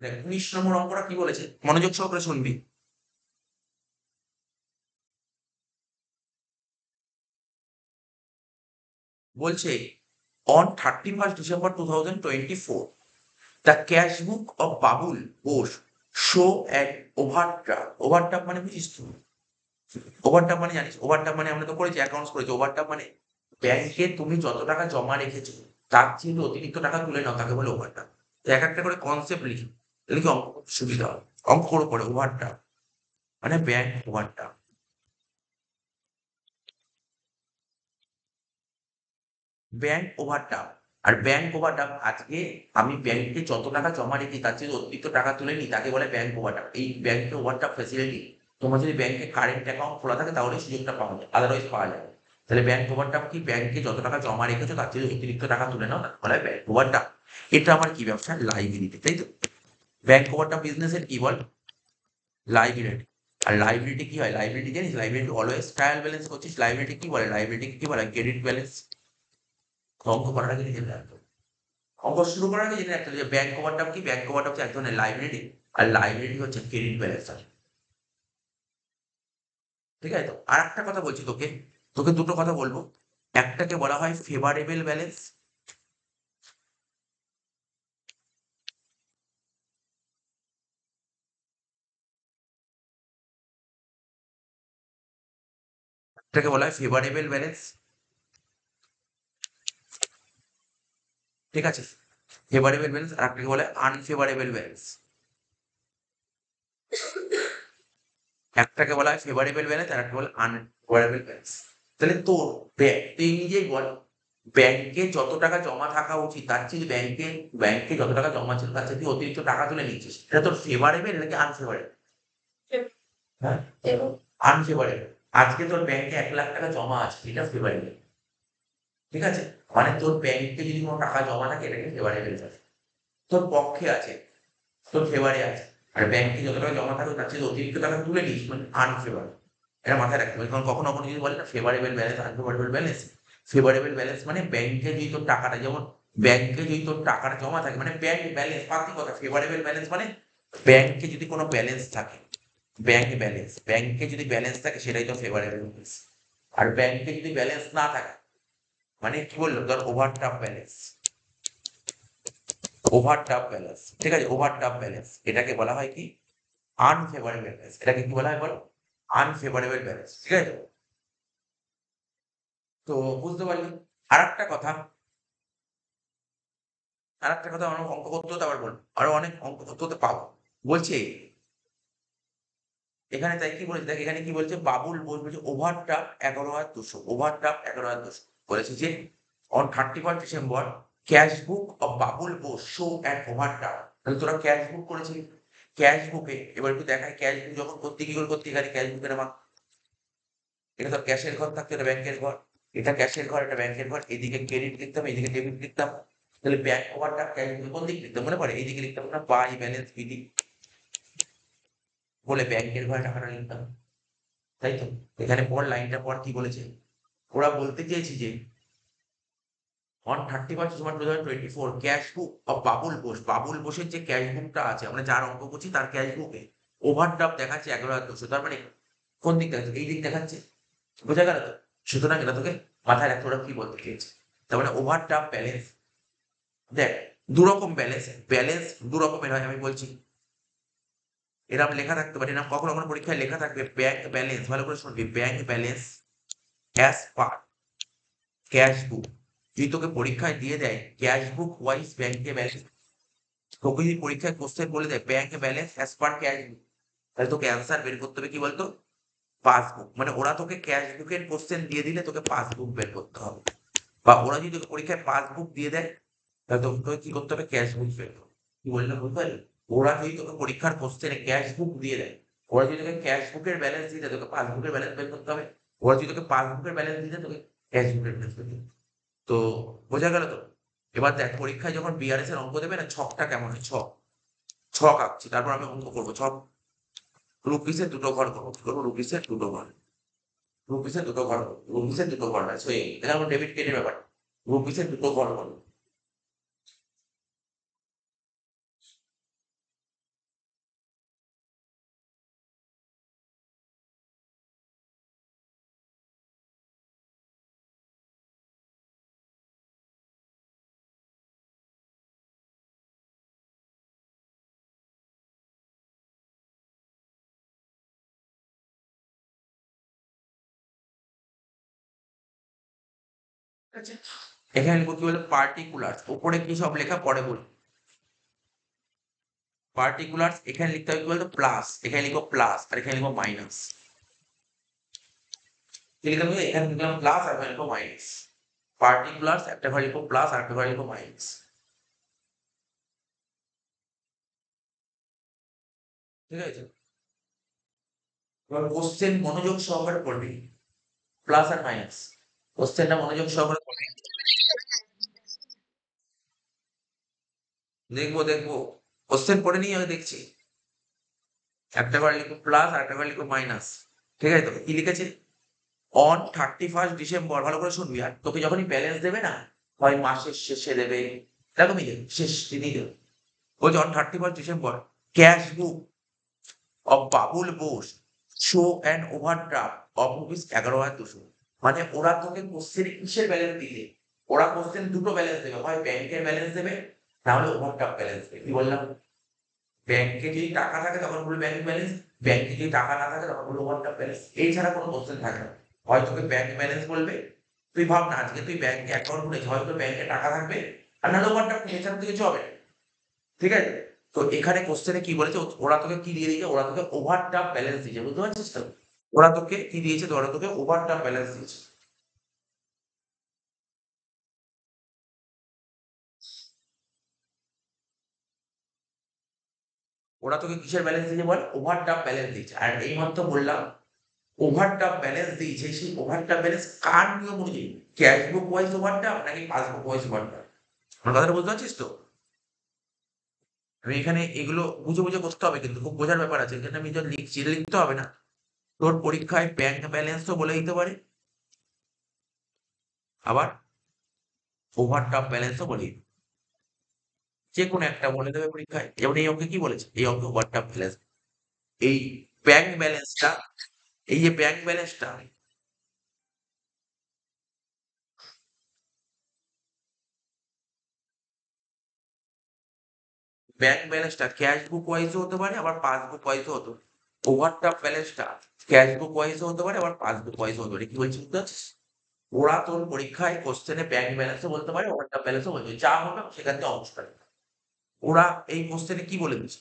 দেখ ১৯ নম্বর অঙ্কটা কি বলেছে মনোযোগ সহকারে শুনবি। বলছে on 31st December 2024 the cash book of Babul Ghosh show an overdraft। Overdraft মানে বুঝিস তো? ওভারড্রাফট মানে জানিস? ওভারড্রাফট মানে আমরা তো করেছি, অ্যাকাউন্টস করেছি। ওভারড্রাফট মানে ব্যাংকে তুমি যত টাকা জমা রেখেছো তার চেয়ে যদি অতিরিক্ত টাকা তুলে নাও তাকে বলে ওভারড্রাফট। তো এক একটা করে কনসেপ্ট লিখি, লিখে অঙ্ক করতে সুবিধা হবে। অঙ্ক করে পড়ে ওভারড্রাফট মানে ব্যাংক ওভারড্রাফট। ব্যাংক ওভারড্রাফট আর ব্যাংক ওভারড্রাফট আজকে আমি ব্যাংকে যত টাকা জমা রেখি তার চেয়ে অতিরিক্ত টাকা তুলে নিই তাকে বলে ব্যাংক ওভারড্রাফট। এই ব্যাংকে ওভারড্রাফট ফ্যাসিলিটি তোমার যদি ব্যাংকে কারেন্ট অ্যাকাউন্ট খোলা থাকে তাহলে সুযোগটা পাওয়া যায়, আদারওয়াইজ পাওয়া যায় না। তাহলে ব্যাংক ওভারড্রাফট কি? ব্যাংকে যত টাকা জমা রেখেছো তার চেয়ে অতিরিক্ত টাকা তুলে নাও তাকে বলা হয় ব্যাংক ওভারড্রাফট। এটা আমার কি ব্যবসা? লাইবিলিটি, তাই তো? ব্যাংক ওভারড্রাফট বিজনেসের কি বল? লাইবিলিটি। আর লাইবিলিটি কি হয়? লাইবিলিটি জানিস? লাইবিলিটি অলওয়েজ ট্রায়াল ব্যালেন্স করছিস। লাইবিলিটি কি বলে? লাইবিলিটি কি বলে? Credit balance. অঙ্ক করার আগে নিজে রাখতো, অঙ্ক শুরু করার আগে জেনে রাখতে হবে যে ব্যাংক ওভারড্রাফট কি? ব্যাংক ওভারড্রাফট হচ্ছে এক ধরনের লাইবিলিটি, আর লাইবিলিটি হচ্ছে ক্রেডিট ব্যালেন্স। ঠিক আছে? তো আরেকটা কথা বলছি তোকে, তোকে দুটো কথা বলবো। একটাকে বলা হয় ফেভারেবল ব্যালেন্স, একটাকে বলা হয় ফেভারেবল ব্যালেন্স। ঠিক আছে? ফেভারেবল ব্যালেন্স আর একটাকে বলা হয় আনফেভারেবল ব্যালেন্স। একটাকে বলা হয় ফেভারেবল ব্যালেন্স আর একটা বলে আনফেভারেবল ব্যালেন্স। তাহলে তোর তুই নিজেই বল, ব্যাংকে যত টাকা জমা থাকা উচিত তার চেয়ে ব্যাংকে যত টাকা জমা ছিল তার চেয়ে তুই অতিরিক্ত টাকা তুলে নিচ্ছিস, এটা তোর ফেভারেবল নাকি আনফেভারেবল? হ্যাঁ, আনফেভারেবল। আজকে তোর ব্যাংকে ১,০০,০০০ টাকা জমা আছে, এটা ফেভারেবল। ঠিক আছে? মানে তোর ব্যাংকে যদি কোনো টাকা জমা থাকে এটাকে ফেভারেবল বলে। তোর পক্ষে আছে, তোর ফেভারে আছে। আর ব্যাংকে যত টাকা জমা থাকবে তার চেয়ে অতিরিক্ত টাকা তুলে নিস মানে আনফেভার। এটা মাথায় রাখতে হবে। কারণ কখনো কখনো যদি বলে না favourable balance unfavourable balance, favourable balance মানে ব্যাংকে যদি তোর টাকাটা, যেমন ব্যাংকে যদি তোর টাকাটা জমা থাকে মানে ব্যাংক ব্যালেন্স পাতি কথা। ফেভারেবল ব্যালেন্স মানে ব্যাংকে যদি কোনো ব্যালেন্স থাকে, ব্যাংক ব্যালেন্স, ব্যাংকে যদি ব্যালেন্স থাকে সেটাই তো ফেভারেবল ব্যালেন্স। আর ব্যাংকে যদি ব্যালেন্স না থাকে মানে কি বললো, ধর ওভারড্রাফট ব্যালেন্স, ওভারড্রাফট ব্যালেন্স, ঠিক আছে? ওভারড্রাফট ব্যালেন্স এটাকে বলা হয় কি? Unfavourable balance. এটাকে কি বলা হয় বলো? Unfavourable balance. ঠিক আছে? তো বুঝতে পারলি। আরেকটা কথা, আরেকটা কথা, আমার অঙ্ক করতে হতে আবার বলবো, আরো অনেক অঙ্ক করতে হতে পাবো। বলছে এখানে, তাই কি বলেছে দেখ, এখানে কি বলছে? বাবুল বলছে ওভারড্রাফট ১১,২০০, ওভারড্রাফট ১১,২০০ বলেছে যে on 31st December cash book of Babul Bose show an overdraft. তাহলে তোরা ক্যাশ বুক করেছিলি, ক্যাশ বুকে এবার একটু দেখায় ক্যাশ বুক যখন করতে কি করে করতে, এখানে ক্যাশ বুকের আমার, এটা তো ক্যাশের ঘর থাকতো, এটা ব্যাংকের ঘর। এটা ক্যাশের ঘর, এটা ব্যাংকের ঘর। এদিকে ক্রেডিট লিখতাম, এদিকে ডেবিট লিখতাম। তাহলে ব্যাংক ওভারড্রাফট ক্যাশ বুকে কোন দিকে লিখতাম মনে পড়ে? এইদিকে লিখতাম না, বাই ব্যালেন্স বিডি বলে ব্যাংকের ঘরে টাকাটা লিখতাম, তাই তো? এখানে পর লাইনটা পর কি বলেছে? ওরা বলতে চেয়েছে যে on 31st December 2024 cash book of Babul Bose, Babul বোসের যে ক্যাশ বুকটা আছে আমরা যার অঙ্ক করছি তার ক্যাশ বুকে ওভারড্রাফট দেখাচ্ছে ১১,২০০। তার মানে কোন দিক দেখাচ্ছে? এই দিক দেখাচ্ছে। বোঝা গেল তো? সুতরাং এটা তোকে মাথায় রাখতে, ওরা কি বলতে চেয়েছে। তার মানে ওভারড্রাফট ব্যালেন্স, দেখ দুরকম ব্যালেন্স, ব্যালেন্স দু রকমের হয় আমি বলছি। এরকম লেখা থাকতে পারে, এরকম কখনো কখনো পরীক্ষায় লেখা থাকবে ব্যাংক ব্যালেন্স, ভালো করে শুনবি, bank balance as per cash বুক। যদি তোকে পরীক্ষায় দিয়ে দেয় ক্যাশ বুক ওয়াইজ ব্যাংকে ব্যালেন্স, তোকে যদি পরীক্ষায় কোশ্চেন বলে দেয় bank balance as per cash বুক, তাহলে তোকে অ্যান্সার বের করতে হবে কি বলতো? পাসবুক। মানে ওরা তোকে ক্যাশ বুকের কোশ্চেন দিয়ে দিলে তোকে পাসবুক বের করতে হবে। বা ওরা যদি তোকে পরীক্ষায় পাসবুক দিয়ে দেয় তাহলে তোকে কি করতে হবে? ক্যাশ বুক বের করতে হবে। কি বললাম বুঝতে পারলি? ওরা যদি তোকে পরীক্ষার কোশ্চেনে ক্যাশ বুক দিয়ে দেয়, ওরা যদি তোকে ক্যাশ বুকের ব্যালেন্স দিয়ে দেয় তোকে পাসবুকের ব্যালেন্স বের করতে হবে। ওরা যদি তোকে পাসবুকের ব্যালেন্স দিয়ে দেয় তোকে ক্যাশ বুকের ব্যালেন্স বের করতে হবে। তো বোঝা গেল তো? এবার দেখ পরীক্ষায় যখন বিআরএস এর অঙ্ক দেবে না, ছকটা কেমন হয়? ছক, ছক আঁকছি, তারপর আমি অঙ্ক করবো। ছক, রুপিসের দুটো ঘর করবো। কি করবো? রুপিসের দুটো ঘর, রুপিসের দুটো ঘর করবো, রুপিসের দুটো ঘর আছে। এটা আমার ডেবিট ক্রেডিট ব্যাপার। রুপিসের দুটো ঘর করবো। আছে? এখানে লিখবো কি বলে পার্টিকুলার্স, উপরে কি সব লেখা পরে বলি। পার্টিকুলার্স এখানে লিখতে হবে কি বলতো প্লাস, এখানে লিখবো প্লাস আর এখানে লিখবো মাইনাস। কি লিখলাম এখানে লিখলাম প্লাস আর এখানে লিখবো মাইনাস। পার্টিকুলার্স একটা ঘরে লিখবো প্লাস আর একটা ঘরে লিখবো মাইনাস। ঠিক আছে, এবার কোশ্চেন মনোযোগ সহকারে পড়বি, প্লাস আর মাইনাস কোশ্চেনটা মনোযোগ সহকারে পড়বি। দেখবো কোশ্চেন পড়ে নিয়ে আমি দেখছি। একটা ঘরে লিখবো প্লাস আর একটা ঘরে লিখবো মাইনাস। ঠিক আছে, তো কি লিখেছে অন 31 ডিসেম্বর, ভালো করে শুনবি। আর তোকে যখনই ব্যালেন্স দেবে না, হয় মাসের শেষে দেবে, এরকমই দেবে, শেষ দিনই দেবে। বলছে on 31 December cash book of Babul Bose show and overdraft of rupees 11,200। মানে ওরা তোকে কোশ্চেন কিসের ব্যালেন্স দিলে, ওরা কোশ্চেন দুটো ব্যালেন্স দেবে, হয় ব্যাংকের ব্যালেন্স দেবে না হলে ওভারড্রাফট ব্যালেন্স দেবে। কি বললাম, ব্যাংকে যদি টাকা থাকে তখন বলবে ব্যাংক ব্যালেন্স, ব্যাংকে যদি টাকা না থাকে তখন বলবে ওভারড্রাফট ব্যালেন্স। এই ছাড়া কোনো কোশ্চেন থাকে না। হয় তোকে ব্যাংক ব্যালেন্স বলবে, তুই ভাব না আজকে তুই ব্যাংকে অ্যাকাউন্ট খুলেছিস, হয়তো ব্যাংকে টাকা থাকবে আর নাহলে ওভারড্রাফট, এছাড়া তো কিছু হবে না। ঠিক আছে, তো এখানে কোশ্চেনে কি বলেছে, ওরা তোকে কি দিয়ে দিয়েছে, ওরা তোকে ওভারড্রাফট ব্যালেন্স দিয়েছে, বুঝতে পারছিস তো? ওরা তোকে কি দিয়েছে, ওরা তোকে ওভারড্রাফট ব্যালেন্স দিয়েছে। ওরা তোকে কিসের ব্যালেন্স দিয়েছে বল, ওভারড্রাফট ব্যালেন্স দিয়েছে। আর এই মাত্র বললাম ওভারড্রাফট ব্যালেন্স দিয়েছে, সেই ওভারড্রাফট ব্যালেন্স কার নিয়ম অনুযায়ী, ক্যাশ বুক ওয়াইজ ওভারড্রাফট নাকি পাসবুক ওয়াইজ ওভারড্রাফট? আমার কথাটা বুঝতে পারছিস তো? আমি এখানে এগুলো বুঝে বুঝে করতে হবে, কিন্তু খুব বোঝার ব্যাপার আছে। এখানে আমি যখন লিখছি এটা লিখতে হবে না। তোর পরীক্ষায় ব্যাংক ব্যালেন্স তো বলে দিতে পারে, আবার ওভারড্রাফট ব্যালেন্সও বলে দিতে, যে কোনো একটা বলে দেবে পরীক্ষায়। যেমন এই অঙ্কে কি বলেছে, এই অঙ্কে ওভারড্রাফট ব্যালেন্স, এই ব্যাংক ব্যালেন্সটা, এই যে ব্যাংক ব্যালেন্সটা, ব্যাংক ব্যালেন্সটা ক্যাশ বুক ওয়াইজও হতে পারে আবার পাসবুক ওয়াইজও হতে পারে। ওভারড্রাফট ব্যালেন্সটা ক্যাশ বুক ওয়াইজও হতে পারে আবার পাসবুক ওয়াইজও হতে পারে। কি বলছি বুঝতে পারছিস? ওরা তোর পরীক্ষায় কোশ্চেনে ব্যাংক ব্যালেন্সও বলতে পারে, ওভারড্রাফট ব্যালেন্সও বলতে পারে, যা হবে সেখান থেকে অংশটা নেবে। ওরা এই কোশ্চেনে কি বলে দিচ্ছে,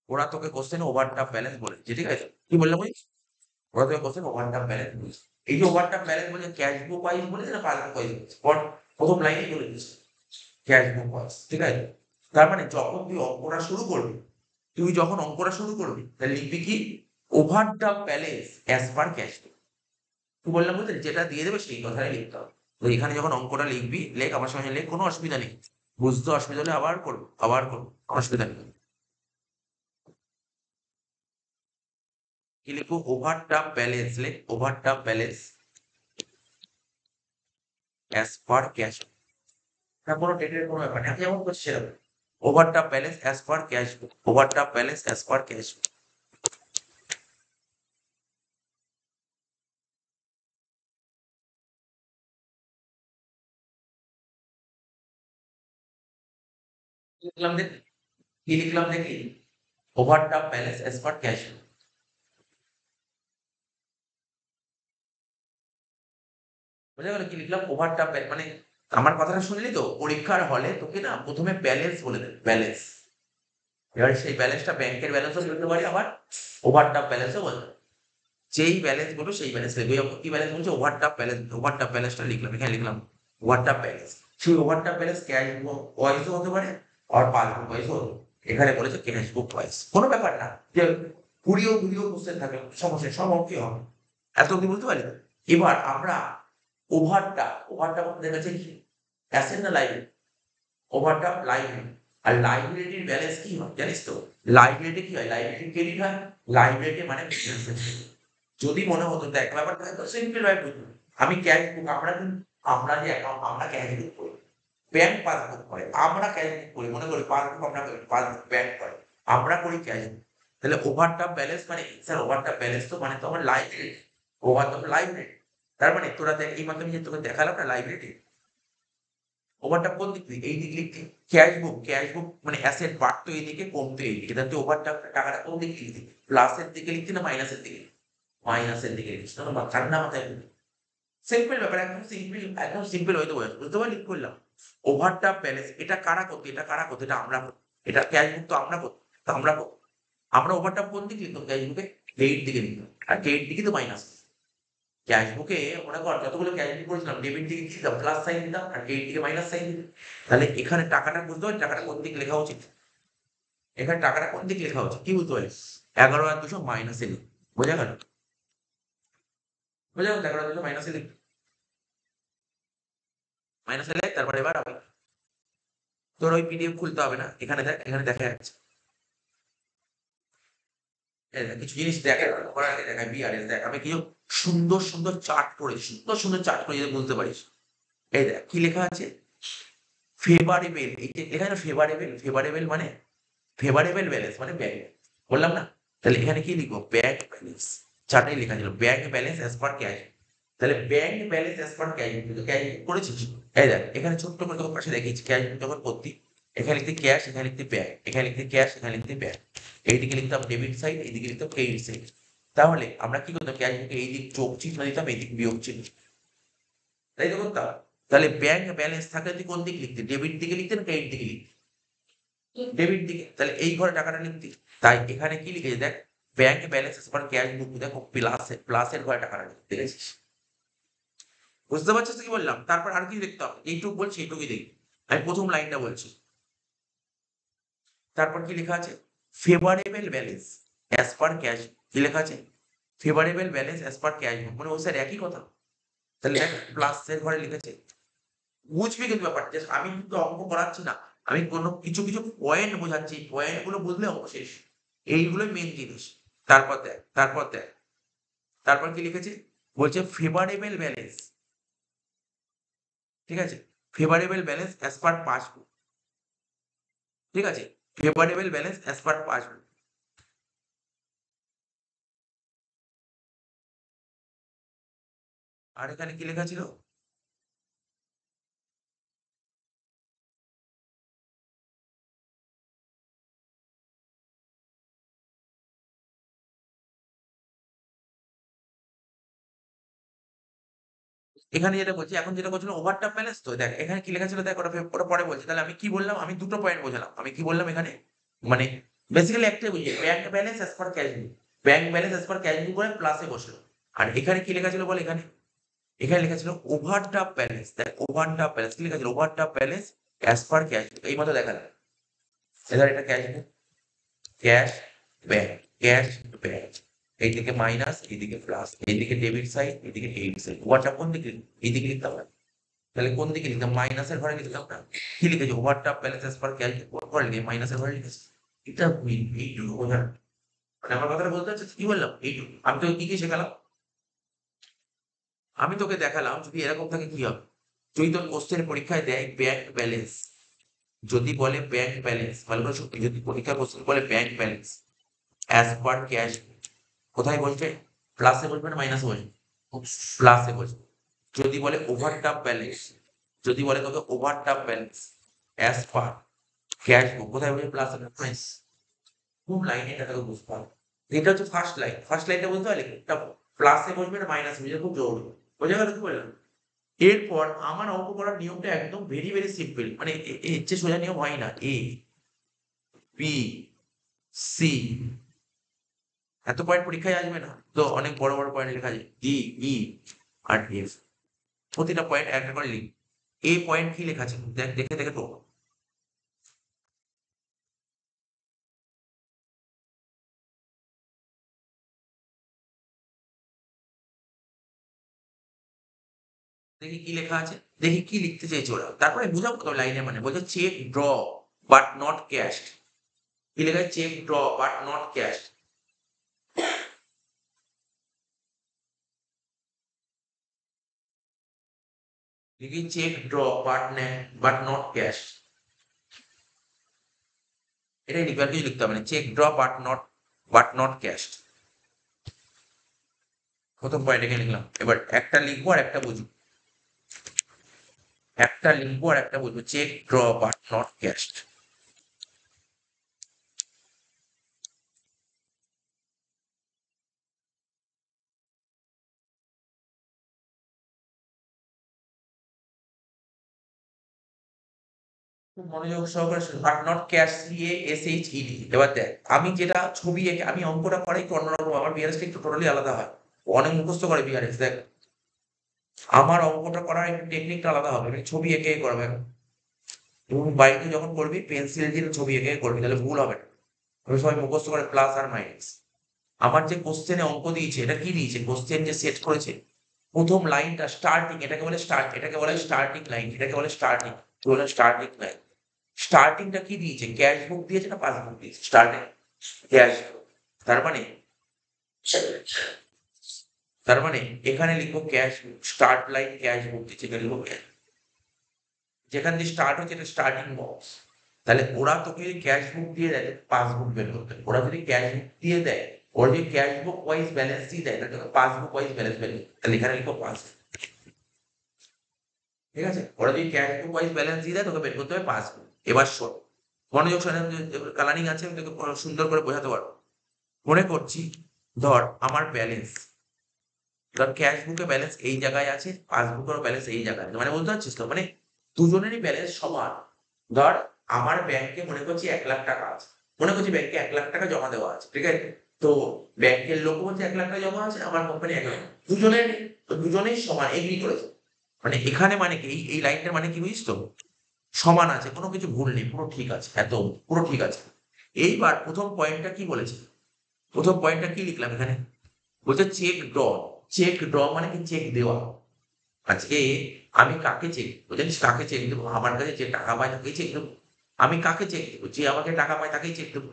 ওরা তোকে কোশ্চেনে ওভারড্রাফট ব্যালেন্স বলে দিচ্ছে। ঠিক আছে, কি বললাম ওই, ওরা তোকে কোশ্চেন ওভারড্রাফট ব্যালেন্স বলছে। এই যে ওভারড্রাফট ব্যালেন্স বলছে ক্যাশ বুক ওয়াইজ বলেছে না পাসবুক ওয়াইজ বলেছে, প্রথম লাইনেই বলে দিচ্ছে ক্যাশ বুক ওয়াইজ। ঠিক আছে, তার মানে যখন তুই অঙ্কটা শুরু করবি, তাহলে লিখবি কি overdraft balance as per cash বুক। কি বললাম বুঝলি, যেটা দিয়ে দেবে সেই কথাই লিখতে হবে। তো এখানে যখন অঙ্কটা লিখবি, লেখ আমার সঙ্গে লেখ, কোনো অসুবিধা নেই। বুঝতে অসুবিধা হলে আবার করবো, অসুবিধা নেই। কি লিখবো, ওভারড্রাফট ব্যালেন্স, লেখ overdraft balance as per cash, না কোনো ডেটের কোনো ব্যাপার নেই, আমি যেমন করছি সেরকম। Overdraft balance as per cash বুক, overdraft balance as per cash বুক। লিখলাম দেখ, কি লিখলাম দেখি, overdraft balance as per cash বুক। বোঝা গেল কি লিখলাম, ওভারড্রাফট মানে আমার কথাটা শুনলি তো, পরীক্ষার হলে তোকে না প্রথমে ব্যালেন্স বলে দেবে, ব্যালেন্স। এবার সেই ব্যালেন্সটা ব্যাংকের ব্যালেন্সও বলতে পারি, আবার ওভারড্রাফট ব্যালেন্সও বলতে পারি। যেই ব্যালেন্স বলবো সেই ব্যালেন্স লিখবে। কি ব্যালেন্স বলছে, ওভারড্রাফট ব্যালেন্স, ওভারড্রাফট ব্যালেন্সটা লিখলাম, এখানে লিখলাম ওভারড্রাফট ব্যালেন্স। সেই ওভারড্রাফট ব্যালেন্স ক্যাশ ওয়াইজও হতে পারে আর পাসবুক ওয়াইজও হতে পারে। এখানে বলেছে ক্যাশ বুক ওয়াইজ, কোনো ব্যাপার না যে কুড়িও কুড়িও কোশ্চেন থাকে, সমস্যা সব অঙ্কে হবে। এত অব্দি বুঝতে পারি। এবার আমরা ওভারড্রাফট আমাদের কাছে কি অ্যাসেট না লাইবিলিটি, ওভারড্রাফট লাইবিলিটি। আর লাইবিলিটির ব্যালেন্স কি হয় জানিস তো, লাইবিলিটি কি হয়, লাইবিলিটি ক্রেডিট হয়, লাইবিলিটি মানে যদি মনে হতো, দেখ ব্যাপারটা তো সিম্পল ভাবে বুঝবি। আমি ক্যাশ বুক, আমরা যে অ্যাকাউন্ট, আমরা ক্যাশ বুক করি, ব্যাংক পাসবুক করে, আমরা ক্যাশ বুক করি, মনে করি পাসবুক আমরা করি, পাসবুক ব্যাংক করে, আমরা করি ক্যাশ বুক। তাহলে ওভারড্রাফট ব্যালেন্স মানে স্যার ওভারড্রাফট ব্যালেন্স তো মানে তো আমার লাইবিলিটি, ওভারড্রাফট লাইবিলিটি। তার মানে তোরা দেখ এই মাধ্যমে যে তোকে দেখালাম না লাইবিলিটি, ওভারড্রাফট কোন দিক থেকে, এই দিক লিখতে ক্যাশ বুক মানে অ্যাসেট বাড়তো এইদিকে কমতো এইদিকে, তাহলে তুই ওভারড্রাফট টাকাটা কোন দিকে লিখতি, প্লাসের দিকে লিখতি না মাইনাসের দিকে, মাইনাসের দিকে লিখিস, কারণ না মাথায় রাখবি। সিম্পল ব্যাপার, একদম সিম্পল হয়তো বুঝতে পারলি কি করলাম? ওভারড্রাফট ব্যালেন্স এটা কারা করতো? এটা আমরা করতাম। এটা ক্যাশ বুক তো আমরা করতাম। তো আমরা আমরা ওভারড্রাফট কোন দিকে লিখতাম ক্যাশ বুকে? ক্রেডিট দিকে লিখতাম। আর ক্রেডিট দিকে তো মাইনাস। ক্যাশ বুকে মনে কর যতগুলো ক্যাশ বুক করেছিলাম ডেবিট দিকে কি দিতাম? প্লাস সাইন দিতাম আর ক্রেডিট দিকে মাইনাস সাইন দিতাম। তাহলে এখানে টাকাটা বুঝতে পারলি টাকাটা কোন দিকে লেখা উচিত? এখানে টাকাটা কোন দিকে লেখা উচিত? কি বুঝতে পারলিস? 11,200 মাইনাসে লিখ। বোঝা গেল? বোঝা গেল 11,200 মাইনাসে লিখ। মাইনাসে লেখ তারপর এবার তোর ওই পিডিএফ খুলতে হবে না। এখানে দেখ, এখানে দেখা যাচ্ছে। এই দেখ, কিছু জিনিস দেখে করার আগে দেখায় বিআরএস দেখ আমি কিছু সুন্দর সুন্দর চার্ট করেছি, সুন্দর সুন্দর চার্ট করে যদি বুঝতে পারিস। এই দেখ কি লেখা আছে? ফেভারেবল, এই যে লেখা আছে ফেভারেবল, ফেভারেবল মানে ফেভারেবল ব্যালেন্স মানে ব্যাংক। বললাম না? তাহলে এখানে কি লিখবো? Bank balance. চার্টে লেখা ছিল bank balance as per cash. তাহলে bank balance as per cash, cash করেছিস? এই দেখ এখানে ছোট্ট করে তোর পাশে দেখিয়েছি ক্যাশ যখন করতি। এখানে লিখতে ক্যাশ, এখানে লিখতে ব্যাংক, এখানে লিখতে ক্যাশ, এখানে লিখতে ব্যাংক। এইদিকে লিখতাম ডেবিট সাইড, এইদিকে লিখতাম ক্রেডিট সাইড। তাহলে আমরা কি করতাম? ক্যাশ বুকে এই দিক যোগ চিহ্ন দিতাম, এই দিক বিয়োগ চিহ্ন। তাই তো করতাম। তাহলে ব্যাংক ব্যালেন্স থাকলে তুই কোন দিক লিখতি? ডেবিট দিকে লিখতে না ক্রেডিট দিকে লিখতি? ডেবিট দিকে। তাহলে এই ঘরে টাকাটা লিখতি। তাই এখানে কি লিখেছে দেখ? ব্যাংক ব্যালেন্স এস পার ক্যাশ বুক, দেখো প্লাসের ঘরে টাকাটা লিখতে দেখেছিস? বুঝতে পারছিস কি বললাম? তারপর আর কি দেখতে হবে? এইটুকু বলছি, এইটুকুই দেখি। আমি প্রথম লাইনটা বলছি। তারপর কি লেখা আছে? Favourable balance as per cash. কি লেখা আছে? Favourable balance as per cash বুক, মানে ও স্যার একই কথা। তাহলে দেখ প্লাসের ঘরে লিখেছে। বুঝবি কিন্তু ব্যাপারটা, জাস্ট আমি কিন্তু অঙ্ক করাচ্ছি না। আমি কোনো কিছু কিছু পয়েন্ট বোঝাচ্ছি, পয়েন্ট গুলো বুঝলে অঙ্ক শেষ। এইগুলোই মেন জিনিস। তারপর দেখ, তারপর কি লিখেছে? বলছে ফেভারেবল ব্যালেন্স। ঠিক আছে? Favourable balance as per passbook. ঠিক আছে? Favourable balance as per passbook. আর এখানে কি লেখা ছিল? এখানে যেটা বলছি, এখন যেটা বলছিল ওভারড্রাফট ব্যালেন্স তো দেখ এখানে কি লেখা ছিল দেখ, ওটা পরে বলছি। তাহলে আমি কি বললাম? আমি দুটো পয়েন্ট বোঝালাম। আমি কি বললাম এখানে? মানে বেসিক্যালি একটাই বুঝি, bank balance as per cash বুক। Bank balance as per cash বুক করে প্লাসে বসলো। আর এখানে কি লেখা ছিল বল? এখানে এখানে লেখা ছিল ওভারড্রাফট ব্যালেন্স। দেখ ওভারড্রাফট ব্যালেন্স কি লেখা ছিল? Overdraft balance as per cash বুক, এই মতো দেখা যায়। এবার এটা ক্যাশ বুক, ক্যাশ ব্যাংক, ক্যাশ ব্যাংক। এইদিকে মাইনাস, এইদিকে প্লাস, এইদিকে ডেবিট সাইড, এইদিকে ক্রেডিট সাইড। ওভারড্রাফট কোন দিকে? এইদিকে লিখতে হবে। তাহলে কোন দিকে লিখতাম? মাইনাসের ঘরে লিখতাম না? কি লিখেছি? Overdraft balance as per cash বুক, কোন ঘরে লিখে? মাইনাসের ঘরে লিখেছি। এটা এইটুকু বোঝা। মানে আমার কথাটা বলতে চাচ্ছিস কি বললাম? এইটুকু। আমি তোকে কি কি শেখালাম? আমি তোকে দেখালাম যদি এরকম থাকে কি হবে। যদি তোর কোশ্চেন পরীক্ষায় দেয় ব্যাংক ব্যালেন্স, যদি বলে ব্যাংক ব্যালেন্স, ভালো করে শুনবি, যদি পরীক্ষার কোশ্চেন বলে bank balance as per cash, কোথায় বলবে? প্লাসে বলবে না মাইনাসে বলবে? প্লাসে বলবে। যদি বলে ওভারড্রাফট ব্যালেন্স, যদি বলে তোকে overdraft balance as per cash বুক, কোথায় বলবে? প্লাসে মাইনাস। কোন লাইনে এটা তোকে বুঝতে হবে? এটা হচ্ছে ফার্স্ট লাইন। ফার্স্ট লাইনটা বুঝতে পারলি? এটা প্লাসে বসবে না মাইনাসে বসবে, খুব জরুরি। বোঝা গেল কি বললাম? এরপর আমার অঙ্ক করার নিয়মটা একদম ভেরি ভেরি সিম্পল, মানে এর চেয়ে সোজা নিয়ম হয় না। এ বি সি, এত পয়েন্ট পরীক্ষায় আসবে না তো, অনেক বড় বড় পয়েন্ট লেখা যায় ডি ই আর এফ। প্রতিটা পয়েন্ট একটা করে লিখ। এ পয়েন্ট কি লেখা আছে দেখ, দেখে দেখে তো। দেখি কি লেখা আছে, দেখি কি লিখতে চাইছে ওরা, তারপরে বুঝাবো তো লাইনে। মানে বলছে cheque draw but not cash. কি লেখা আছে? Cheque draw but not cash. দেখি cheque draw but not cash. এটাই লিখবে, আর কিছু লিখতে হবে না। Cheque draw but not cash. প্রথম পয়েন্ট এখানে লিখলাম। এবার একটা লিখবো আর একটা বুঝবো। একটা লিখবো আর একটা বুঝবো। Cheque draw but not cash. খুব মনোযোগ সহকারে শুনুন। But not cash CASHED। এবার দেখ, আমি যেটা ছবি এঁকে আমি অঙ্কটা করাই একটু অন্যরকম, আমার বিআরএস একটু টোটালি আলাদা হয়। অনেক মুখস্থ করে বিআরএস, দেখ আমার অঙ্কটা করার একটু টেকনিকটা আলাদা হবে, আমি ছবি এঁকে করবে। তুমি বাড়িতে যখন করবি পেন্সিল দিয়ে ছবি এঁকে করবি, তাহলে ভুল হবে না। আমি সবাই মুখস্থ করে প্লাস আর মাইনাস। আমার যে কোশ্চেনে অঙ্ক দিয়েছে, এটা কি দিয়েছে, কোশ্চেন যে সেট করেছে, প্রথম লাইনটা স্টার্টিং, এটাকে বলে স্টার্ট, এটাকে বলে স্টার্টিং লাইন, এটাকে বলে স্টার্টিং, বলে স্টার্টিং লাইন। স্টার্টিংটা কি দিয়েছে, ক্যাশ বুক দিয়েছে না পাসবুক দিয়েছে? Starting cash. তার মানে তার মানে এখানে লিখবো ক্যাশ বুক, স্টার্ট লাইন ক্যাশ বুক দিয়েছে, এটা লিখবো cash। যেখান দিয়ে স্টার্ট হচ্ছে এটা স্টার্টিং বক্স। তাহলে ওরা তোকে যদি ক্যাশ বুক দিয়ে দেয় পাসবুক বের করতে হবে। ওরা যদি ক্যাশ বুক দিয়ে দেয়, ওরা যদি ক্যাশ বুক ওয়াইজ ব্যালেন্স দিয়ে দেয়, তাহলে তোকে পাসবুক ওয়াইজ ব্যালেন্স বের করতে হবে। তাহলে এখানে লিখবো পাসবুক। ঠিক আছে, ওরা যদি ক্যাশ বুক ওয়াইজ ব্যালেন্স দিয়ে দেয় তোকে বের করতে হবে পাসবুক। এবার শোন, মনোযোগ শোনে, কালারিং আছে, আমি তোকে সুন্দর করে বোঝাতে পারবো। মনে করছি ধর আমার ব্যালেন্স, ধর ক্যাশ বুকে ব্যালেন্স এই জায়গায় আছে, পাসবুকের ব্যালেন্স এই জায়গায় আছে, মানে বুঝতে পারছিস তো, মানে দুজনেরই ব্যালেন্স সমান। ধর আমার ব্যাংকে মনে করছি 1,00,000 টাকা আছে, মনে করছি ব্যাংকে 1,00,000 টাকা জমা দেওয়া আছে, ঠিক আছে? তো ব্যাংকের লোক বলছে 1,00,000 টাকা জমা আছে, আমার কোম্পানি 1,00,000, দুজনের দুজনেই সমান এগ্রি করেছে। মানে এখানে মানে কি, এই লাইনটার মানে কি বুঝিস তো, সমান আছে, কোনো কিছু ভুল নেই, পুরো ঠিক আছে, এত পুরো ঠিক আছে। এইবার প্রথম পয়েন্টটা কি বলেছে, প্রথম পয়েন্টটা কি লিখলাম এখানে, বলছে চেক ড্র। চেক ড্র মানে কি, চেক দেওয়া। আজকে আমি কাকে চেক দেবো জানিস, কাকে চেক দেবো? আমার কাছে যে টাকা পায় তাকেই চেক দেবো। আমি কাকে চেক দেবো, যে আমাকে টাকা পায় তাকেই চেক দেবো।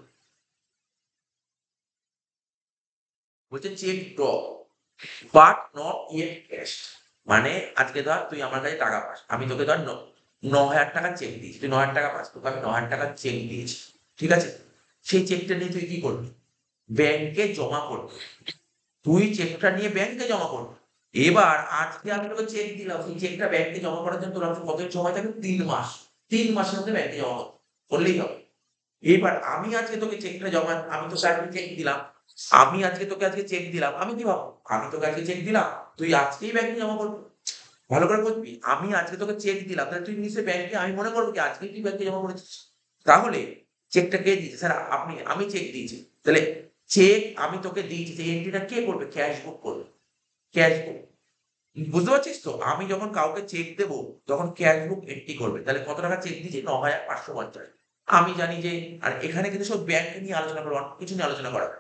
বলছে cheque draw but not yet cash. মানে আজকে ধর তুই আমার কাছে টাকা পাস, আমি তোকে ধর 9,000 টাকা চেক দিয়েছি, তুই 9,000 টাকা পাস, তোকে আমি 9,000 টাকা চেক দিয়েছি, ঠিক আছে? সেই চেকটা নিয়ে তুই কি করবি, ব্যাংকে জমা করবি। তুই চেকটা নিয়ে ব্যাংকে জমা করবি। এবার আজকে আমি তোকে চেক দিলাম, সেই চেকটা ব্যাংকে জমা করার জন্য তোর হাতে কতদিন সময় থাকবে, 3 মাস। 3 মাসের মধ্যে ব্যাংকে জমা করলেই হবে। এবার আমি আজকে তোকে চেকটা জমা, আমি তো স্যারকে চেক দিলাম, আমি আজকে তোকে আজকে চেক দিলাম, আমি কি ভাবো, আমি তোকে আজকে চেক দিলাম, তুই আজকেই ব্যাংকে জমা করবি। ভালো করে বুঝবি, আমি আজকে তোকে চেক দিলাম, তাহলে তুই নিশ্চয়ই ব্যাংকে, আমি মনে করবো কি আজকেই তুই ব্যাংকে জমা করেছিস। তাহলে চেকটা কে দিয়েছে, স্যার আপনি, আমি চেক দিয়েছি। তাহলে চেক আমি তোকে দিয়েছি, যে এন্ট্রিটা কে করবে, ক্যাশ বুক করবে, ক্যাশ বুক। বুঝতে পারছিস তো, আমি যখন কাউকে চেক দেবো তখন ক্যাশ বুক এন্ট্রি করবে। তাহলে কত টাকা চেক দিয়েছি, 9,550। আমি জানি যে, আর এখানে কিন্তু সব ব্যাংক নিয়ে আলোচনা করবো, অন্য কিছু নিয়ে আলোচনা করা হবে।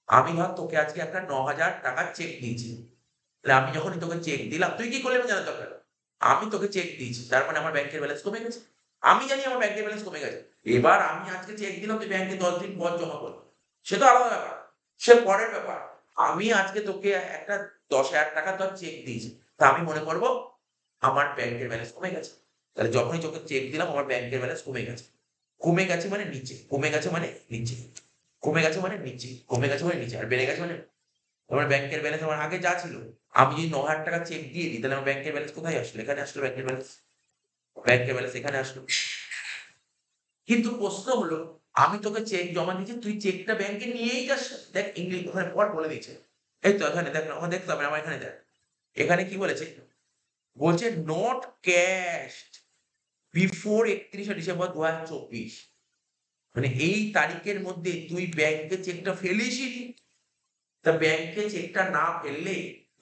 আমি ধর তোকে আজকে একটা 9,000 টাকার চেক দিয়েছি, তাহলে আমি যখনই তোকে চেক দিলাম, তুই কি করলি আমি জানার দরকার নেই। আমি তোকে চেক দিয়েছি, তার মানে আমার ব্যাংকের ব্যালেন্স কমে গেছে। আমি জানি আমার ব্যাংকের ব্যালেন্স কমে গেছে। এবার আমি আজকে চেক দিলাম, তুই ব্যাংকে 10 দিন পর জমা করবি, সে তো আলাদা ব্যাপার, সে পরের ব্যাপার। আমি আজকে তোকে একটা 10,000 টাকা তোর চেক দিয়েছি, তা আমি মনে করবো আমার ব্যাংকের ব্যালেন্স কমে গেছে। তাহলে যখনই তোকে চেক দিলাম আমার ব্যাংকের ব্যালেন্স কমে গেছে। কমে গেছে মানে নিচে, কমে গেছে মানে নিচে, কমে গেছে মানে নিচে, কমে গেছে মানে নিচে, আর বেড়ে গেছে মানে, আমার ব্যাংকের ব্যালেন্স আমার আগে যা ছিল, আমি যদি 9,000 টাকা চেক দিয়ে দিই, তাহলে আমার ব্যাংকের ব্যালেন্স কোথায় আসলো, এখানে আসলো ব্যাংকের ব্যালেন্স, ব্যাংকের ব্যালেন্স এখানে আসলো। কিন্তু প্রশ্ন হলো, আমি তোকে চেক জমা দিয়েছি, তুই চেকটা ব্যাংকে নিয়েই যাস। দেখ ইংলিশ ওখানে পর বলে দিচ্ছে, এই তো এখানে দেখ, আমার দেখতে হবে, আমার এখানে দেখ, এখানে কি বলেছে, বলছে নট ক্যাশ বিফোর 31শে ডিসেম্বর 2024। মানে এই তারিখের মধ্যে তুই ব্যাংকে চেকটা ফেলিসই। তা ব্যাংকে চেকটা না ফেললে,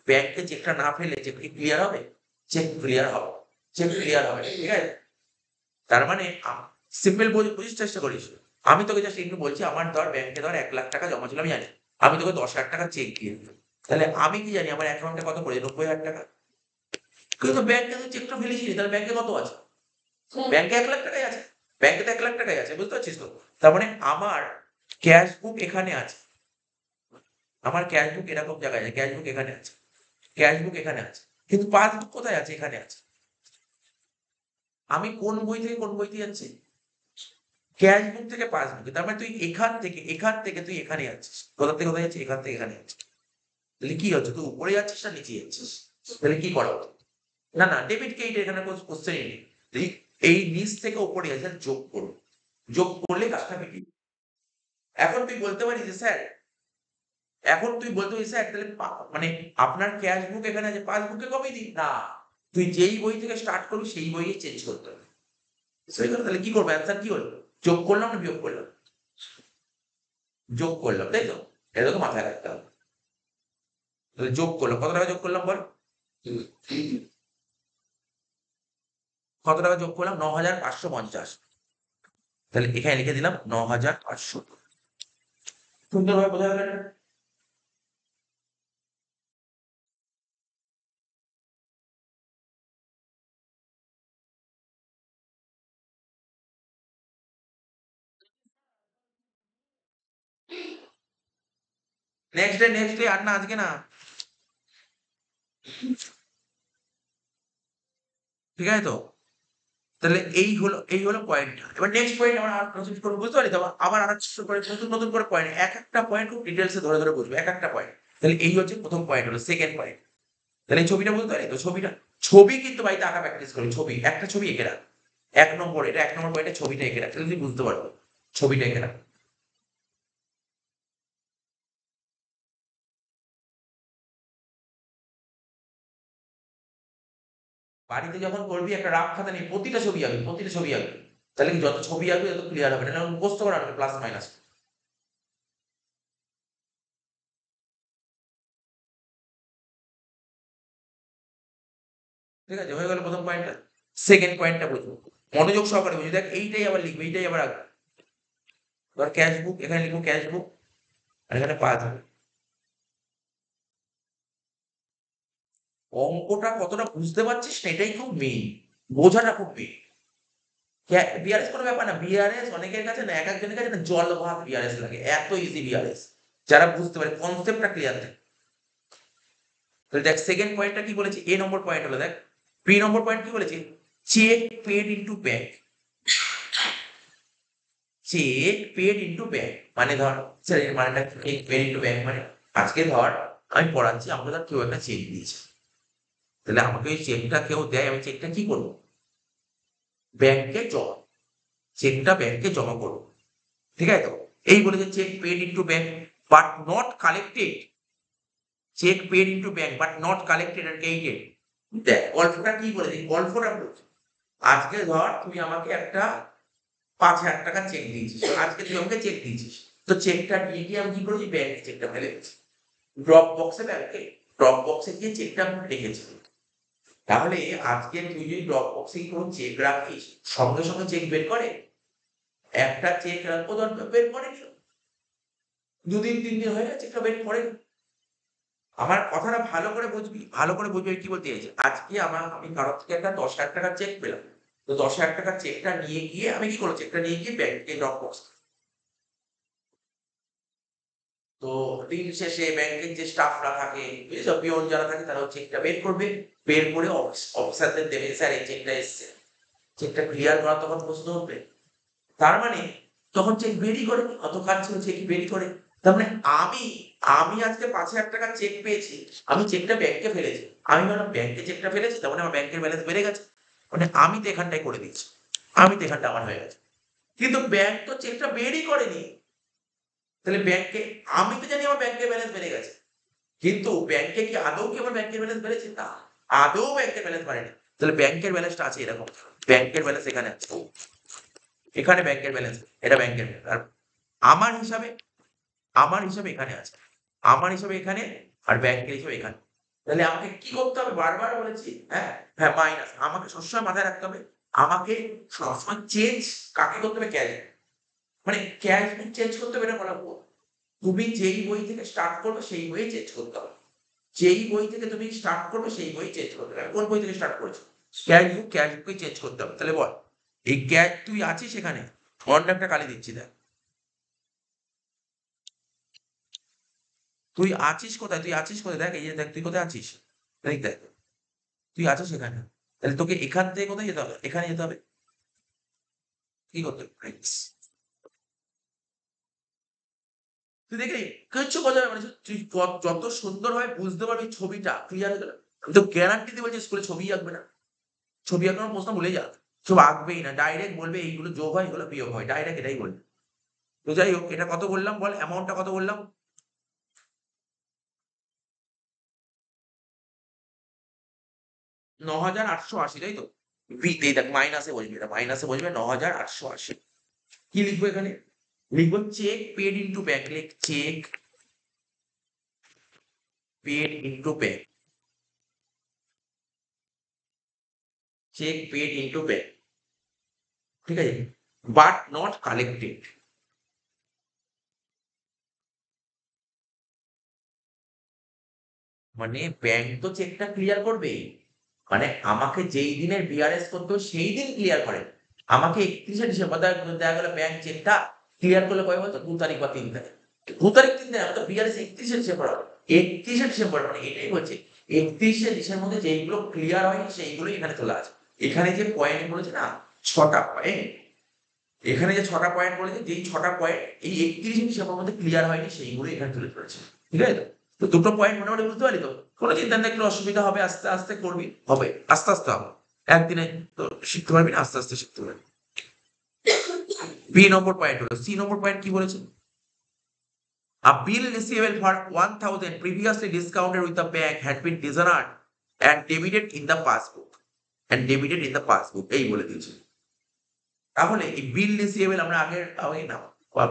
ব্যাংকে চেকটা না ফেললে চেক কি ক্লিয়ার হবে? চেক ক্লিয়ার হবে, চেক ক্লিয়ার হবে না, ঠিক আছে? তার মানে সিম্পল বুঝিস, চেষ্টা করিস। আমি তোকে জাস্ট একটু বলছি, আমার ধর ব্যাংকে ধর 1,00,000 টাকা জমা ছিল, আমি জানি। আমি তোকে 10,000 টাকা চেক দিয়ে দিলাম, তাহলে আমি কি জানি আমার অ্যাকাউন্টে কত পড়েছে, 90,000 টাকা। কিন্তু ব্যাংকে তো চেকটা ফেলেছি, তাহলে ব্যাংকে কত আছে? ব্যাংকে 1,00,000 টাকাই আছে, ব্যাংকে তো 1,00,000 টাকাই আছে, বুঝতে পারছিস তো? তার মানে আমার ক্যাশ বুক এখানে আছে, আমার ক্যাশ বুক এরকম জায়গায় আছে, ক্যাশ বুক এখানে আছে, ক্যাশ বুক এখানে আছে, কিন্তু পাসবুক কোথায় আছে, এখানে আছে। আমি কোন বই থেকে কোন বইতে যাচ্ছি, ক্যাশ বুক থেকে পাসবুকে। তার মানে তুই এখান থেকে তুই এখানে যাচ্ছিস, কোথা থেকে কোথায় যাচ্ছিস, এখান থেকে এখানে যাচ্ছিস। তাহলে কি হচ্ছে, তুই উপরে যাচ্ছিস না নিচে যাচ্ছিস? তাহলে কি করা উচিত? না না, ডেবিট ক্রেডিট এখানে কোনো কোশ্চেনই নেই। তুই এই নিচ থেকে উপরে যাচ্ছিস, যোগ করবো, যোগ করলে কাজটা মিটিয়ে। এখন তুই বলতে পারিস যে স্যার, এখন তুই বলতে পারিস স্যার তাহলে মানে আপনার ক্যাশ বুক এখানে আছে, পাসবুকে কমই দিন না। তুই যেই বই থেকে স্টার্ট করবি সেই বইয়ে চেঞ্জ করতে হবে। তাহলে কি করবো, অ্যান্সার কি হলো? যোগ করলাম না বিয়োগ করলাম? যোগ করলাম, তাই তো? এটা তোকে মাথায় রাখতে হবে। তাহলে যোগ করলাম, কত টাকা যোগ করলাম বল? কত টাকা যোগ করলাম? ৯,৫৫০। তাহলে এখানে লিখে দিলাম ৯,৫০০। সুন্দরভাবে বোঝা গেল না? নেক্সট ডে আর না, আজকে না। ঠিক আছে তো? তাহলে এই হলো পয়েন্ট। এবার নেক্সট পয়েন্ট আমরা আর প্রসিড করব, বুঝতে পারলি তো? আবার আরেকটু করে নতুন করে পয়েন্ট, একটা পয়েন্ট খুব ডিটেইলস এ ধরে বুঝবো, একটা পয়েন্ট। তাহলে এই হচ্ছে প্রথম পয়েন্ট, হলো সেকেন্ড পয়েন্ট। তাহলে এই ছবিটা বুঝতে পারলি তো? ছবি কিন্তু বাড়িতে আঁকা প্র্যাকটিস করি। একটা ছবি এঁকে রাখ। ১ নম্বর, এটা ১ নম্বর পয়েন্টে ছবিটা এঁকে রাখ, তাহলে তুই বুঝতে পারবি। ছবিটা এঁকে রাখ। বাড়িতে যখন করবি একটা রাফ খাতা নিয়ে প্রতিটা ছবি আঁকবি। তাহলে কি যত ছবি আঁকবি তত ক্লিয়ার হবে, না মুখস্থ করা হবে প্লাস মাইনাস। ঠিক আছে, হয়ে গেল প্রথম পয়েন্টটা। সেকেন্ড পয়েন্টটা বুঝবো, মনোযোগ সহকারে বুঝবি। দেখ এইটাই আবার লিখবি, এইটাই আবার আঁকবি। ধর ক্যাশ বুক, এখানে লিখবো ক্যাশ বুক, আর এখানে পাসবুক। অঙ্কটা কতটা বুঝতে পারছিস না, এটাই খুব মেইন। বোঝাটা খুব মেইন। বিআরএস কোনো ব্যাপার না। বিআরএস অনেকের কাছে না, এক একজনের কাছে না জল ভাত বিআরএস লাগে, এত ইজি বিআরএস। যারা বুঝতে পারে, কনসেপ্টটা ক্লিয়ার থাকে। তাহলে দেখ সেকেন্ড পয়েন্টটা কি বলেছে, এ নম্বর পয়েন্ট হলো, দেখ বি নম্বর পয়েন্ট কি বলেছে? Cheque paid into bank. Cheque paid into bank মানে ধর, স্যার এর মানেটা চেক পেড ইনটু ব্যাংক মানে, আজকে ধর আমি পড়াচ্ছি, আমাকে ধর কেউ একটা চেক দিয়েছে। তাহলে আমাকে ওই চেকটা কেউ দেয়, আমি চেকটা কি করবো? ব্যাংকে জমা, চেকটা ব্যাংকে জমা করবো। ঠিক আছে তো? এই বলেছে cheque paid into bank but not collected. Cheque paid into bank but not collected and paid. দেখ গল্পটা কি বলেছে, গল্পটা বলছে। আজকে ধর তুই আমাকে একটা ৫,০০০ টাকার চেক দিয়েছিস, আজকে তুই আমাকে চেক দিয়েছিস। তো চেকটা নিয়ে গিয়ে আমি কি করেছি, ব্যাংকে চেকটা ফেলে গেছি। ড্রপ বক্সে গিয়ে চেকটা আমি রেখেছি। তাহলে আজকে তুই যদি ড্রপ বক্সে কোনো চেক রাখিস, সঙ্গে সঙ্গে চেক বের করে? একটা চেক রাখবো, ধর বের করেনি, ২ দিন ৩ দিন হয়ে গেছে, চেকটা বের করেনি। আমার কথাটা ভালো করে বুঝবি আমি কি বলতে চাইছি। আজকে আমি কারোর থেকে একটা ১০,০০০ টাকার চেক পেলাম। তো ১০,০০০ টাকার চেকটা নিয়ে গিয়ে আমি কি করলাম, চেকটা নিয়ে গিয়ে ব্যাংকে ড্রপ বক্স। তো দিন শেষে ব্যাংকের যে স্টাফরা থাকে, বুঝেছো? পিয়ন যারা থাকে তারা চেকটা বের করবে। বের করে অফিসারদের দেবে, স্যার এই চেকটা এসছে। চেকটা ক্লিয়ার করা তখন প্রশ্ন উঠবে। তার মানে তখন চেক বেরই করেনি, অত কাজ ছিল চেক বেরই করে। তার মানে আমি আমি আজকে ৫,০০০ টাকার চেক পেয়েছি, আমি চেকটা ব্যাংকে ফেলেছি। আমি ভাবলাম ব্যাংকে চেকটা ফেলেছি, তার মানে আমার ব্যাংকের ব্যালেন্স বেড়ে গেছে। মানে আমি তো এখানটায় করে দিয়েছি। আমি তো এখানটা আমার হয়ে গেছে। কিন্তু ব্যাংক তো চেকটা বেরই করেনি। তাহলে ব্যাংকে, আমি তো জানি আমার ব্যাংকের ব্যালেন্স বেড়ে গেছে। কিন্তু ব্যাংকে কি আদৌ কি আমার ব্যাংকের ব্যালেন্স বেড়েছে? না। আদৌ ব্যাংকের ব্যালেন্স বাড়েনি। তাহলে ব্যাংকের ব্যালেন্সটা আছে এরকম। ব্যাংকের ব্যালেন্স এখানে আছে। এখানে ব্যাংকের ব্যালেন্স, এটা ব্যাংকের ব্যালেন্স। আর আমার হিসাবে আমার হিসাবে এখানে আছে। আমার হিসাবে এখানে, আর ব্যাংকের হিসাবে এখানে। তাহলে আমাকে কি করতে হবে? বারবার বলেছি, হ্যাঁ? হ্যাঁ, মাইনাস। আমাকে সবসময় মাথায় রাখতে হবে, আমাকে সবসময় চেঞ্জ কাকে করতে হবে? ক্যাশ। মানে ক্যাশ বুক চেঞ্জ করতে হবে, এটা বলা ভুল। তুমি যেই বই থেকে স্টার্ট করবে সেই বইয়ে চেঞ্জ করতে হবে। যেই বই থেকে তুমি স্টার্ট করবে সেই বই চেঞ্জ করতে হবে। কোন বই থেকে স্টার্ট করেছো? ক্যাশ বুকই চেঞ্জ করতে হবে। তাহলে বল, এই ক্যাশ তুই আছিস এখানে, অন্য একটা কালি দিচ্ছি দেখ। তুই আছিস কোথায়? দেখ এই যে দেখ তুই কোথায় আছিস? দেখ, তুই আছিস এখানে। তাহলে তোকে এখান থেকে কোথায় যেতে হবে? এখানে যেতে হবে। কি করতে হবে? X। তুই দেখলি কিচ্ছু বোঝা যাবে না। তুই যত সুন্দরভাবে বুঝতে পারবি ছবিটা ক্লিয়ার হয়ে গেল। আমি তো গ্যারান্টি দিয়ে বলছি স্কুলে ছবি আঁকবে না। ছবি আঁকানোর প্রশ্ন ভুলে যা। সব আঁকবেই না। ডাইরেক্ট বলবে এইগুলো যোগ হয়, এগুলো বিয়োগ হয়। ডাইরেক্ট এটাই বলবে। তো যাই হোক, এটা কত বললাম বল? অ্যামাউন্টটা কত বললাম? ৯,৮৮০, তাই তো? বিতে দেখ মাইনাসে বসবে, এটা মাইনাসে বসবে 9,880। কি লিখবো এখানে? লিখবো চেক পেড ইন্টু ব্যাংক, লিখ cheque paid into bank, cheque paid into bank, ঠিক আছে, বাট নট কালেক্টেড। মানে ব্যাংক তো চেকটা ক্লিয়ার করবে, মানে আমাকে যেই দিনের বিআরএস করতে হবে সেই দিন ক্লিয়ার করে। আমাকে 31শে ডিসেম্বর দেখা গেল ব্যাংক চেকটা ক্লিয়ার করলে কবে বলতো 2 তারিখ বা 3 তারিখ, 2 তারিখ 3 তারিখ, আমাকে বিআরএস 31শে ডিসেম্বর হবে। 31শে ডিসেম্বর মানে এটাই বলছে 31শে ডিসেম্বর মধ্যে যেইগুলো ক্লিয়ার হয়নি সেইগুলোই এখানে চলে আসে। এখানে যে পয়েন্ট বলেছে না 6টা পয়েন্ট, এখানে যে 6টা পয়েন্ট বলেছে, যেই 6টা পয়েন্ট এই 31শে ডিসেম্বর মধ্যে ক্লিয়ার হয়নি সেইগুলো এখানে তুলে ধরেছে। ঠিক আছে তো? তো দুটো পয়েন্ট মোটামুটি বুঝতে পারলি তো? কোনো চিন্তা নেই, একটু অসুবিধা হবে, আস্তে আস্তে করবি, হবে আস্তে আস্তে হবে। একদিনে তো শিখতে পারবি না, আস্তে আস্তে শিখতে পারবি। বি নম্বর পয়েন্ট হলো, সি নম্বর পয়েন্ট কি বলেছে? A bill receivable for 1,000 previously discounted with the bank had been dishonored and debited in the passbook, and debited in the passbook এই বলে দিয়েছে। তাহলে এই বিল রিসিভেবল আমরা আগের আগে না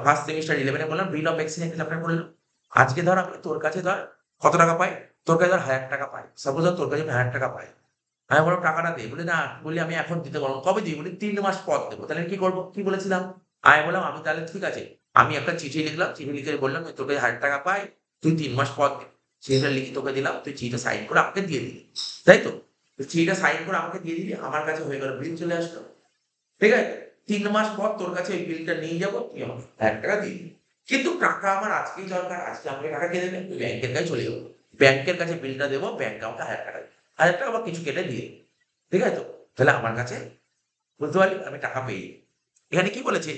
ফার্স্ট সেমিস্টার 11 এ বললাম বিল অফ এক্সচেঞ্জ চ্যাপ্টার পড়লাম। আজকে ধর আমি তোর কাছে ধর কত টাকা পাই? তোর কাছে ধর 1000 টাকা পাই। সাপোজ ধর তোর কাছে আমি 1000 টাকা পাই। আমি বললাম টাকাটা দে। বলে না, বলি আমি এখন দিতে পারবো না। কবে দিবি? বলি 3 মাস পর দেবো। তাহলে কি করব? কি বলেছিলাম? আমি বললাম আমি তাহলে ঠিক আছে। আমি একটা চিঠি লিখলাম। চিঠি লিখে বললাম তোর কাছে 1000 টাকা পাই। তুই 3 মাস পর দে। চিঠিটা লিখে তোকে দিলাম। তুই চিঠিটা সাইন করে আমাকে দিয়ে দিলি। তাই তো? চিঠিটা সাইন করে আমাকে দিয়ে দিলি। আমার কাছে হয়ে গেল, বিল চলে আসলো। ঠিক আছে? 3 মাস পর তোর কাছে ওই বিলটা নিয়ে যাবো, তুই আমাকে 1000 টাকা দিয়ে দিবি। কিন্তু টাকা আমার আজকেই দরকার। আজকে আমাকে টাকা কে দেবে? ব্যাংকের কাছে চলে যাবো। ব্যাংকের কাছে বিলটা দেবো, ব্যাংক আমাকে 1000 টাকা দেবে। 1000 টাকা বা কিছু কেটে দিয়ে দেবে। ঠিক আছে তো? তাহলে আমার কাছে বুঝতে পারলি আমি টাকা পেয়ে যাবো। এখানে কি বলেছে?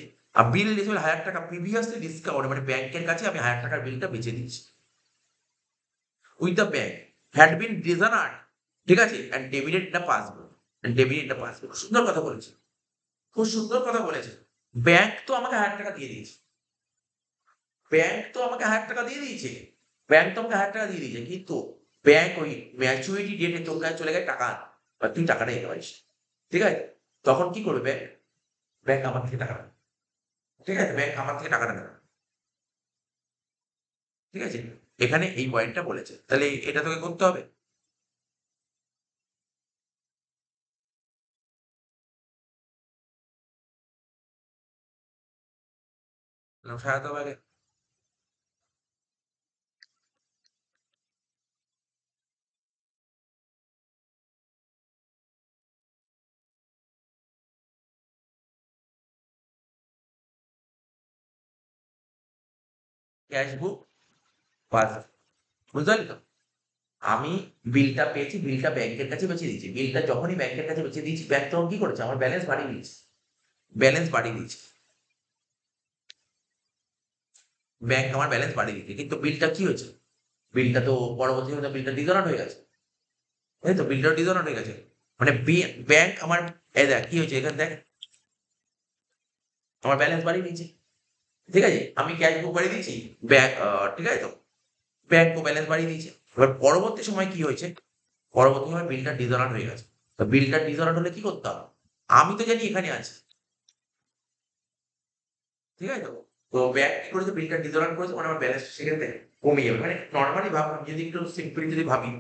বিল রিসিভড 1000 টাকা প্রিভিয়াসলি ডিসকাউন্ট, মানে ব্যাংকের কাছে আমি 1000 টাকার বিলটা বেচে দিচ্ছি। With the bank had been dishonoured, ঠিক আছে? And debited the passbook, and debited the passbook. সুন্দর কথা বলেছে। খুব সুন্দর কথা বলেছে। ব্যাংক তো আমাকে 1000 টাকা দিয়ে দিয়েছে। ব্যাংক তো আমাকে 1000 টাকা দিয়ে দিয়েছে। ব্যাংক তো আমাকে 1000 টাকা দিয়ে দিয়েছে। কিন্তু ব্যাংক ওই ম্যাচুরিটি ডেটে তোর কাছে চলে গেছে টাকা আনতে। বা তুই টাকাটা নিতে পারিস। ঠিক আছে? তখন কি করবে ব্যাংক? ব্যাংক আমার থেকে টাকা নেবে। ঠিক আছে? ব্যাংক আমার থেকে টাকাটা নেবে। ঠিক আছে? এখানে এই পয়েন্টটা বলেছে। তাহলে এটা তোকে করতে হবে। সাজাতে হবে আগে। ক্যাশ বুক, পাসবুক। বুঝতে পারলি তো? আমি বিলটা পেয়েছি, বিলটা ব্যাংকের কাছে বেঁচে দিয়েছি। বিলটা যখনই ব্যাংকের কাছে বেঁচে দিয়েছি, ব্যাংক তখন কি করেছে? আমার ব্যালেন্স বাড়িয়ে দিয়েছে। ব্যালেন্স বাড়িয়ে দিয়েছে। ব্যাংক আমার ব্যালেন্স বাড়িয়ে দিয়েছে। কিন্তু বিলটা কি হয়েছে? বিলটা তো পরবর্তী সময়ে বিলটা ডিসঅনার হয়ে গেছে। তাই তো? বিলটাও ডিসঅনার হয়ে গেছে। মানে ব্যাংক আমার, এই দেখ কি হয়েছে এখানে দেখ, আমার ব্যালেন্স বাড়িয়ে দিয়েছে। ঠিক আছে? আমি ক্যাশ বুক বাড়িয়ে দিয়েছি। ব্যাংক ঠিক আছে তো? ব্যাংকও ব্যালেন্স বাড়িয়ে দিয়েছে। এবার পরবর্তী সময় কি হয়েছে? পরবর্তী সময় বিলটা ডিসঅনার হয়ে গেছে। তো বিলটা ডিসঅনার হলে কি করতে হবে? আমি তো জানি এখানে আছে। ঠিক আছে তো? তো ব্যাংক কি করেছে? বিলটা ডিসঅনার করেছে, মানে আমার ব্যালেন্স সেখান থেকে কমে যাবে। মানে নরমালি ভাব, আমি যদি একটু সিম্পলি যদি ভাবি,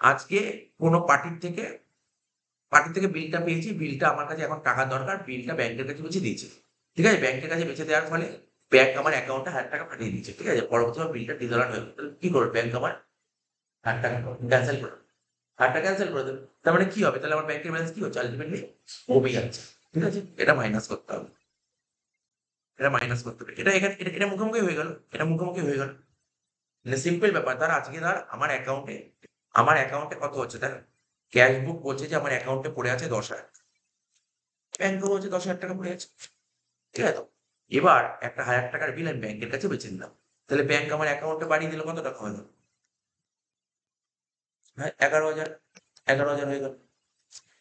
আজকে কোনো পার্টির থেকে বিলটা পেয়েছি, বিলটা আমার কাছে এখন টাকার দরকার, বিলটা ব্যাংকের কাছে বেঁচে দিয়েছি। ঠিক আছে? ব্যাংকের কাছে বেঁচে দেওয়ার ফলে ব্যাংক আমার অ্যাকাউন্টে 1000 টাকা পাঠিয়ে দিয়েছে। ঠিক আছে? পরবর্তী সময় বিলটা ডিসঅনার হয়ে গেল। তাহলে কি করবে ব্যাংক? আমার 1000 টাকা ক্যানসেল করে দেবে। 1000 টাকা ক্যানসেল করে দেবে। তার মানে কি হবে? তাহলে আমার ব্যাংকের ব্যালেন্স কি হচ্ছে? আল্টিমেটলি কমে যাচ্ছে। ঠিক আছে? এটা মাইনাস করতে হবে। এটা মাইনাস করতে হবে। এটা মুখোমুখি হয়ে গেল। এটা মুখোমুখি হয়ে গেল। মানে সিম্পল ব্যাপার। ধর আজকে ধর আমার অ্যাকাউন্টে কত হচ্ছে দেখ, ক্যাশ বুক বলছে যে আমার অ্যাকাউন্টে পড়ে আছে 10,000। ব্যাংকও বলছে 10,000 টাকা পড়ে আছে। ঠিক আছে তো? এবার একটা 1000 টাকার বিল আমি ব্যাংকের কাছে বেচে দিলাম। তাহলে ব্যাংক আমার অ্যাকাউন্টে বাড়িয়ে দিল কত টাকা হলো? হ্যাঁ, 11,000। 11,000 হয়ে গেল।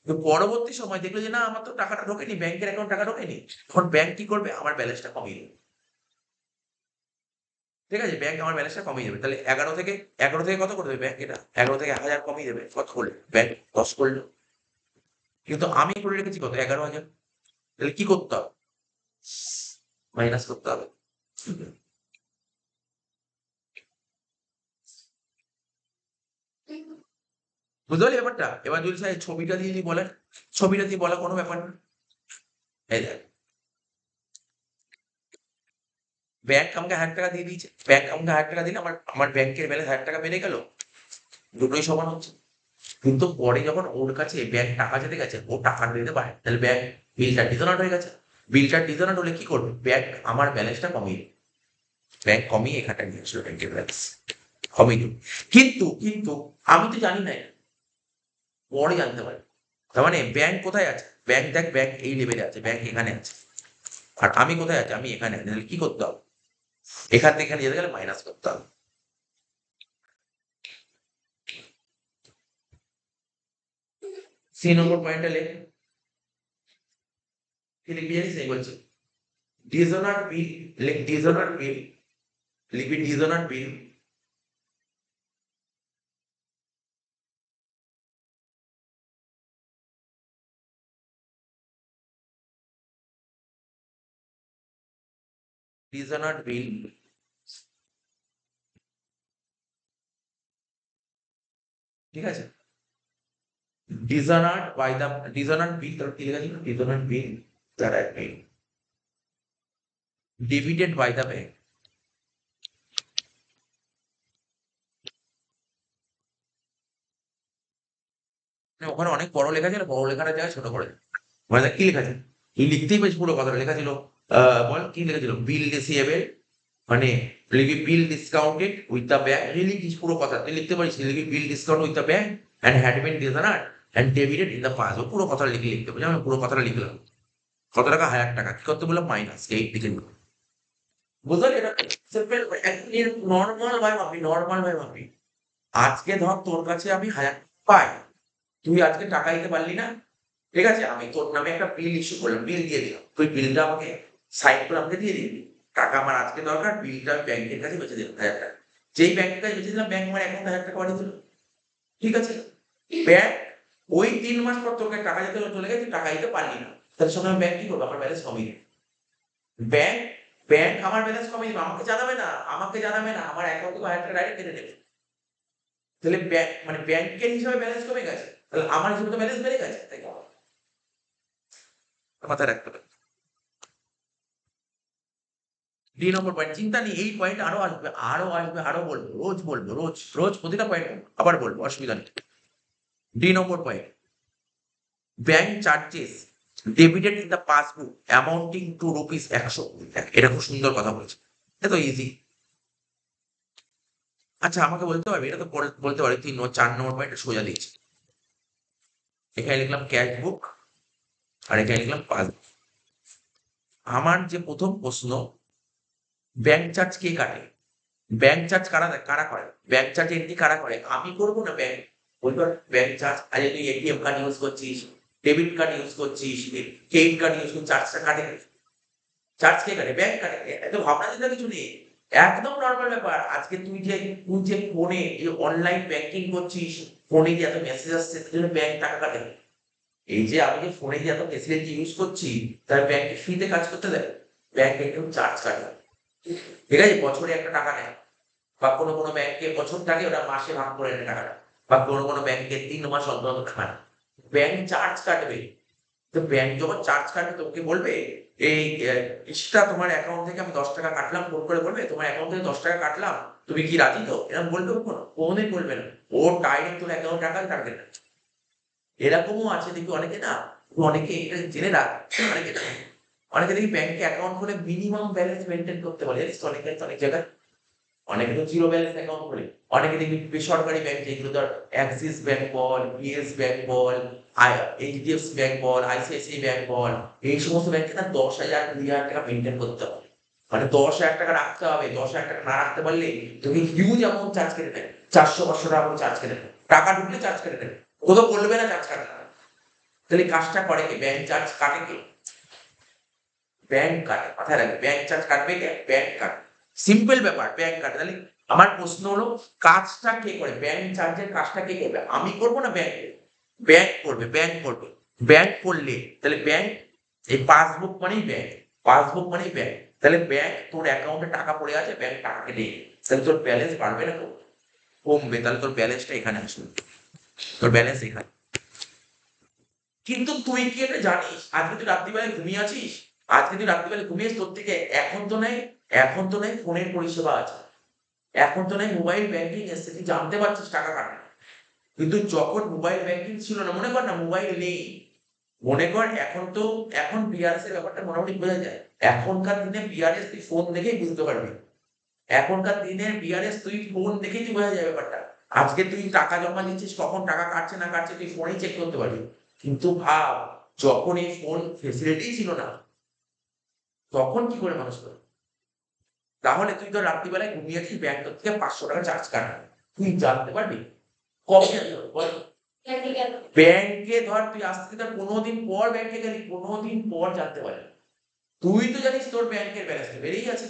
তো পরবর্তী সময় দেখলো যে না আমার তো টাকাটা ঢোকেনি, ব্যাংকের অ্যাকাউন্ট টাকা ঢোকেনি। তখন ব্যাংক কি করবে? আমার ব্যালেন্সটা কমিয়ে দেবে। ঠিক আছে? ব্যাংক আমার ব্যালেন্সটা কমিয়ে দেবে। তাহলে 11 থেকে কত করে দেবে ব্যাংক এটা? 11 থেকে 1000 কমিয়ে দেবে। কত করলে? ব্যাংক 10 করলো। কিন্তু আমি করে রেখেছি কত 11,000। তাহলে কি করতে হবে? মাইনাস করতে হবে। বুঝতে পারলি ব্যাপারটা? এবার যদি চাই ছবিটা দিয়ে যদি বলেন, ছবিটা দিয়ে বলা কোনো ব্যাপার না। এই দেখ, ব্যাংক আমাকে 1,000 টাকা দিয়ে দিয়েছে, ব্যাংক আমাকে 1,000 টাকা দিলে আমার আমার ব্যাংকের ব্যালেন্স 1,000 টাকা বেড়ে গেল, দুটোই সমান হচ্ছে। কিন্তু পরে যখন ওর কাছে ব্যাংক টাকা যেতে গেছে, ও টাকা দিতে পারে, তাহলে ব্যাংক বিলটা ডিসঅনার্ড হয়ে গেছে। বিলটা ডিসঅনার্ড হলে কি করবে? ব্যাংক আমার ব্যালেন্সটা কমিয়ে দেবে। ব্যাংক কমিয়ে এখানটা নিয়ে আসলো ব্যাংকের ব্যালেন্স কমিয়ে দেবে। কিন্তু কিন্তু আমি তো জানি না এটা, পরে জানতে পারি। তার মানে ব্যাংক কোথায় আছে? ব্যাংক দেখ, ব্যাংক এই লেভেলে আছে, ব্যাংক এখানে আছে। আর আমি কোথায় আছি? আমি এখানে আছি। তাহলে কি করতে হবে? এখান থেকে এখানে যেতে গেলে মাইনাস করতে হবে। সি নম্বর পয়েন্টটা লেখ। কি লিখবি জানিস? এই বলছি ডিসঅনার্ড বিল, লিখ ডিসঅনার্ড বিল, লিখবি ডিসঅনার্ড বিল, ডিসঅনার্ড বিল, ঠিক আছে? ডিসঅনার্ড বাই দ্য, ডিসঅনার্ড বিল, তার কি লেখা ছিল? ডিসঅনার্ড বিল দ্বারা বিল ডিভিডেড বাই দ্য ব্যাংক। ওখানে অনেক বড় লেখা ছিল, বড় লেখাটা জায়গায় ছোট করে দে। মানে দেখ কি লেখা আছে, লিখতেই পেয়েছি পুরো কথাটা লেখা ছিল। বল কি লেখা ছিল? বিল রিসিভেবল, মানে লিখবি bill discounted with the bank, লিখিস পুরো কথা তুই লিখতে পারিস, লিখবি bill discount with the bank and had been dishonoured and debited in the pass. পুরো কথাটা লিখতে পারি, আমি পুরো কথাটা লিখলাম। কত টাকা? 1,000 টাকা। কি করতে বললাম? মাইনাস 8 লিখে দিলাম। বুঝলি এটা সিম্পল, নর্মাল ভাবে ভাবি, নর্মাল ভাবে ভাবি। আজকে ধর তোর কাছে আমি 1,000 পাই, তুই আজকে টাকা দিতে পারলি না, ঠিক আছে? আমি তোর নামে একটা বিল ইস্যু করলাম, বিল দিয়ে দিলাম, তুই বিলটা আমাকে সাইন করে আমাকে দিয়ে দিবি। টাকা আমার আজকে দরকার, বিলটা আমি ব্যাংকের কাছে বেঁচে দিলাম 1,000 টাকা। যেই ব্যাংকের কাছে বেঁচে দিলাম, ব্যাংক আমার অ্যাকাউন্টে 1,000 টাকা পাঠিয়ে দিল, ঠিক আছে? ব্যাংক ওই 3 মাস পর তোর কাছে টাকা যেতে চলে গেছে, টাকা দিতে পারলি না, তাহলে সময় ব্যাংক কি করবে? আমার ব্যালেন্স কমিয়ে দেবে। ব্যাংক ব্যাংক আমার ব্যালেন্স কমিয়ে দিবে, আমাকে জানাবে না, আমাকে জানাবে না, আমার অ্যাকাউন্ট থেকে 1,000 টাকা ডাইরেক্ট কেটে নেবে। তাহলে ব্যাংক মানে ব্যাংকের হিসাবে ব্যালেন্স কমে গেছে, তাহলে আমার হিসাবে তো ব্যালেন্স বেড়ে গেছে, তাই না? মাথায় রাখতে হবে। 2 নম্বর পয়েন্ট, চিন্তা নেই, এই পয়েন্ট আরো আসবে, আরো আসবে, আরো বলবো, রোজ বলবো, রোজ রোজ প্রতিটা পয়েন্ট আবার বলবো, অসুবিধা নেই। 2 নম্বর point, bank charges debited in the passbook amounting to rupees 100। এটা খুব সুন্দর কথা বলেছে, এটা তো ইজি। আচ্ছা আমাকে বলতে পারবে, এটা তো পরে বলতে পারি, 4 নম্বর পয়েন্ট সোজা দিয়েছি। এখানে লিখলাম ক্যাশ বুক আর এখানে লিখলাম পাসবুক। আমার যে প্রথম প্রশ্ন, ব্যাংক চার্জ কে কাটে? ব্যাংক চার্জ কারা দেয়, কারা করে? ব্যাংক চার্জ এন্ট্রি কারা করে? আমি করবো না ব্যাংক? বলতে ব্যাংক চার্জ, আরে তুই এটিএম কার্ড ইউজ করছিস, ডেবিট কার্ড ইউজ করছিস, ক্রেডিট কার্ড ইউজ করছিস, চার্জটা কাটে কে? চার্জ কে কাটে? ব্যাংক কাটে। এত ভাবনা চিন্তা কিছু নেই, একদম নরমাল ব্যাপার। আজকে তুই যে ফোনে অনলাইন ব্যাংকিং করছিস, ফোনে যে এত মেসেজ আসছে, তার জন্য ব্যাংক টাকা কাটে। এই যে আমি যে ফোনে যে এত ফেসিলিটি ইউজ করছি, তার ব্যাংকে ফ্রিতে কাজ করতে দেয়? ব্যাংকে কেউ চার্জ কাটে, ঠিক আছে? বছরে একটা টাকা নেয়, বা কোনো ব্যাংকে বছর থাকে, ওটা মাসে ভাগ করে নেয় টাকাটা, বা কোনো ব্যাংকে 3 মাস অন্তর অন্তর টাকা নেয়। ব্যাংক চার্জ কাটবে। তো ব্যাংক যখন চার্জ কাটবে তোকে বলবে এই ইসটা তোমার অ্যাকাউন্ট থেকে আমি 10 টাকা কাটলাম, ফোন করে বলবে তোমার অ্যাকাউন্ট থেকে 10 টাকা কাটলাম, তুমি কি রাজি তো? এরকম বলবে কখনো? কোনোদিন বলবে না। ও ডাইরেক্ট তোর অ্যাকাউন্ট টাকা কাটবে না। এরকমও আছে দেখবি অনেকে না, অনেকে এটা জেনে রাখ, অনেকে না, অনেকে দেখি ব্যাংকে অ্যাকাউন্ট খুলে মিনিমাম ব্যালেন্স মেনটেন করতে পারে, জানিস তো? অনেকে অনেক জায়গায়, অনেকে তো জিরো ব্যালেন্স অ্যাকাউন্ট খোলে। অনেকে দেখবি বেসরকারি ব্যাংক, যেগুলো ধর অ্যাক্সিস ব্যাংক বল, ইয়েস ব্যাংক বল, এইচডিএফসি ব্যাংক বল, আইসিআইসিআই ব্যাংক বল, এই সমস্ত ব্যাংকে না 10,000 20,000 টাকা মেনটেন করতে হবে। মানে 10,000 টাকা রাখতে হবে, 10,000 টাকা না রাখতে পারলে তোকে হিউজ অ্যামাউন্ট চার্জ কেটে নেয়, 400-500 টাকা করে চার্জ কেটে নেয়, টাকা ঢুকলে চার্জ কেটে নেবে, কোথাও বলবে না চার্জ কাটে না। তাহলে কাজটা করে কে? ব্যাংক চার্জ কাটে কে? ব্যাংক কাটে, মাথায় রাখবে, ব্যাংক চার্জ কাটবে কে? ব্যাংক কাটে। সিম্পল ব্যাপার, ব্যাংক কাটে। তাহলে আমার প্রশ্ন হলো, কাজটা কে করে? ব্যাংক চার্জের কাজটা কে করবে? আমি করবো না ব্যাংক? ব্যাংক করবে, ব্যাংক করবে। ব্যাংক পড়লে তাহলে ব্যাংক, এই পাসবুক মানেই ব্যাংক, পাসবুক মানেই ব্যাংক। তাহলে ব্যাংক তোর অ্যাকাউন্টে টাকা পড়ে আছে, ব্যাংক টাকা কেটে নিয়ে, তাহলে তোর ব্যালেন্স বাড়বে না তো, কমবে। তাহলে তোর ব্যালেন্সটা এখানে আসবে, তোর ব্যালেন্স এখানে। কিন্তু তুই কি এটা জানিস আজকে তুই রাত্রিবেলায় ঘুমিয়ে আছিস? আজকে তুই রাত্রিবেলায় ঘুমিয়ে তোর থেকে এখন তো নেই, এখন তো নেই ফোনের পরিষেবা আছে, এখন তো নেই মোবাইল ব্যাংকিং এসছে, তুই জানতে পারছিস টাকা কাটে। কিন্তু যখন মোবাইল ব্যাংকিং ছিল না, মনে কর না মোবাইল নেই, মনে কর এখন তো, এখন বিআরএস এর ব্যাপারটা মোটামুটি বোঝা যায়। এখনকার দিনে বিআরএস তুই ফোন দেখেই বুঝতে পারবি, এখনকার দিনের বিআরএস তুই ফোন দেখেই তুই বোঝা যায় ব্যাপারটা। আজকে তুই টাকা জমা দিচ্ছিস, কখন টাকা কাটছে না কাটছে তুই ফোনেই চেক করতে পারবি। কিন্তু ভাব, যখন এই ফোন ফেসিলিটি ছিল না, তখন কি করে মানুষ করে? তাহলে তুই তো রাত্রিবেলায় ঘুমিয়েছিস, ব্যাংক তোর থেকে 500 টাকা চার্জ কাটবে, তুই জানতে পারবি? কবে জানতে পারবি বল? ব্যাংকে ধর তুই আজ থেকে ধর 15 দিন পর ব্যাংকে গেলি, 15 দিন পর জানতে পারবি। তুই তো জানিস তোর ব্যাংকের ব্যালেন্সটা বেড়েই আছে,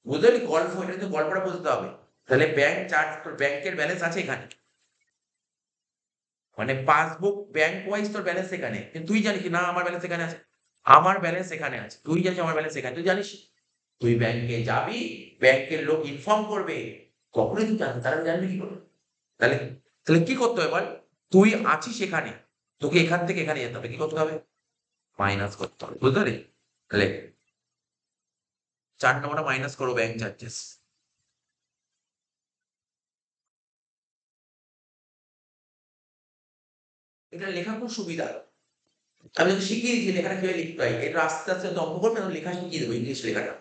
বুঝতে পারলি গল্প, এটা কিন্তু গল্পটা বুঝতে হবে। তাহলে ব্যাংক চার্জ, তোর ব্যাংকের ব্যালেন্স আছে এখানে, মানে পাসবুক ব্যাংক ওয়াইজ তোর ব্যালেন্স এখানে, কিন্তু তুই জানিস কি না আমার ব্যালেন্স এখানে আছে, আমার ব্যালেন্স এখানে আছে, তুই জানিস আমার ব্যালেন্স এখানে, তুই জানিস? তুই ব্যাংকে যাবি, ব্যাংকের লোক ইনফর্ম করবে, কখনোই তুই জানবি, তারা জানবি কি করে? তাহলে, তাহলে কি করতে হবে বল? তুই আছিস এখানে, তোকে এখান থেকে এখানে যেতে হবে, কি করতে হবে? মাইনাস করতে হবে, বুঝতে পারলি? তাহলে 4 নম্বরটা মাইনাস করো, ব্যাংক চার্জেস। এটা লেখা খুব সুবিধা, আমি তোকে শিখিয়ে দিচ্ছি লেখাটা কিভাবে লিখতে হয়, এটা আস্তে আস্তে যত অঙ্ক করবে তখন লেখা শিখিয়ে দেবো, ইংলিশ লেখাটা।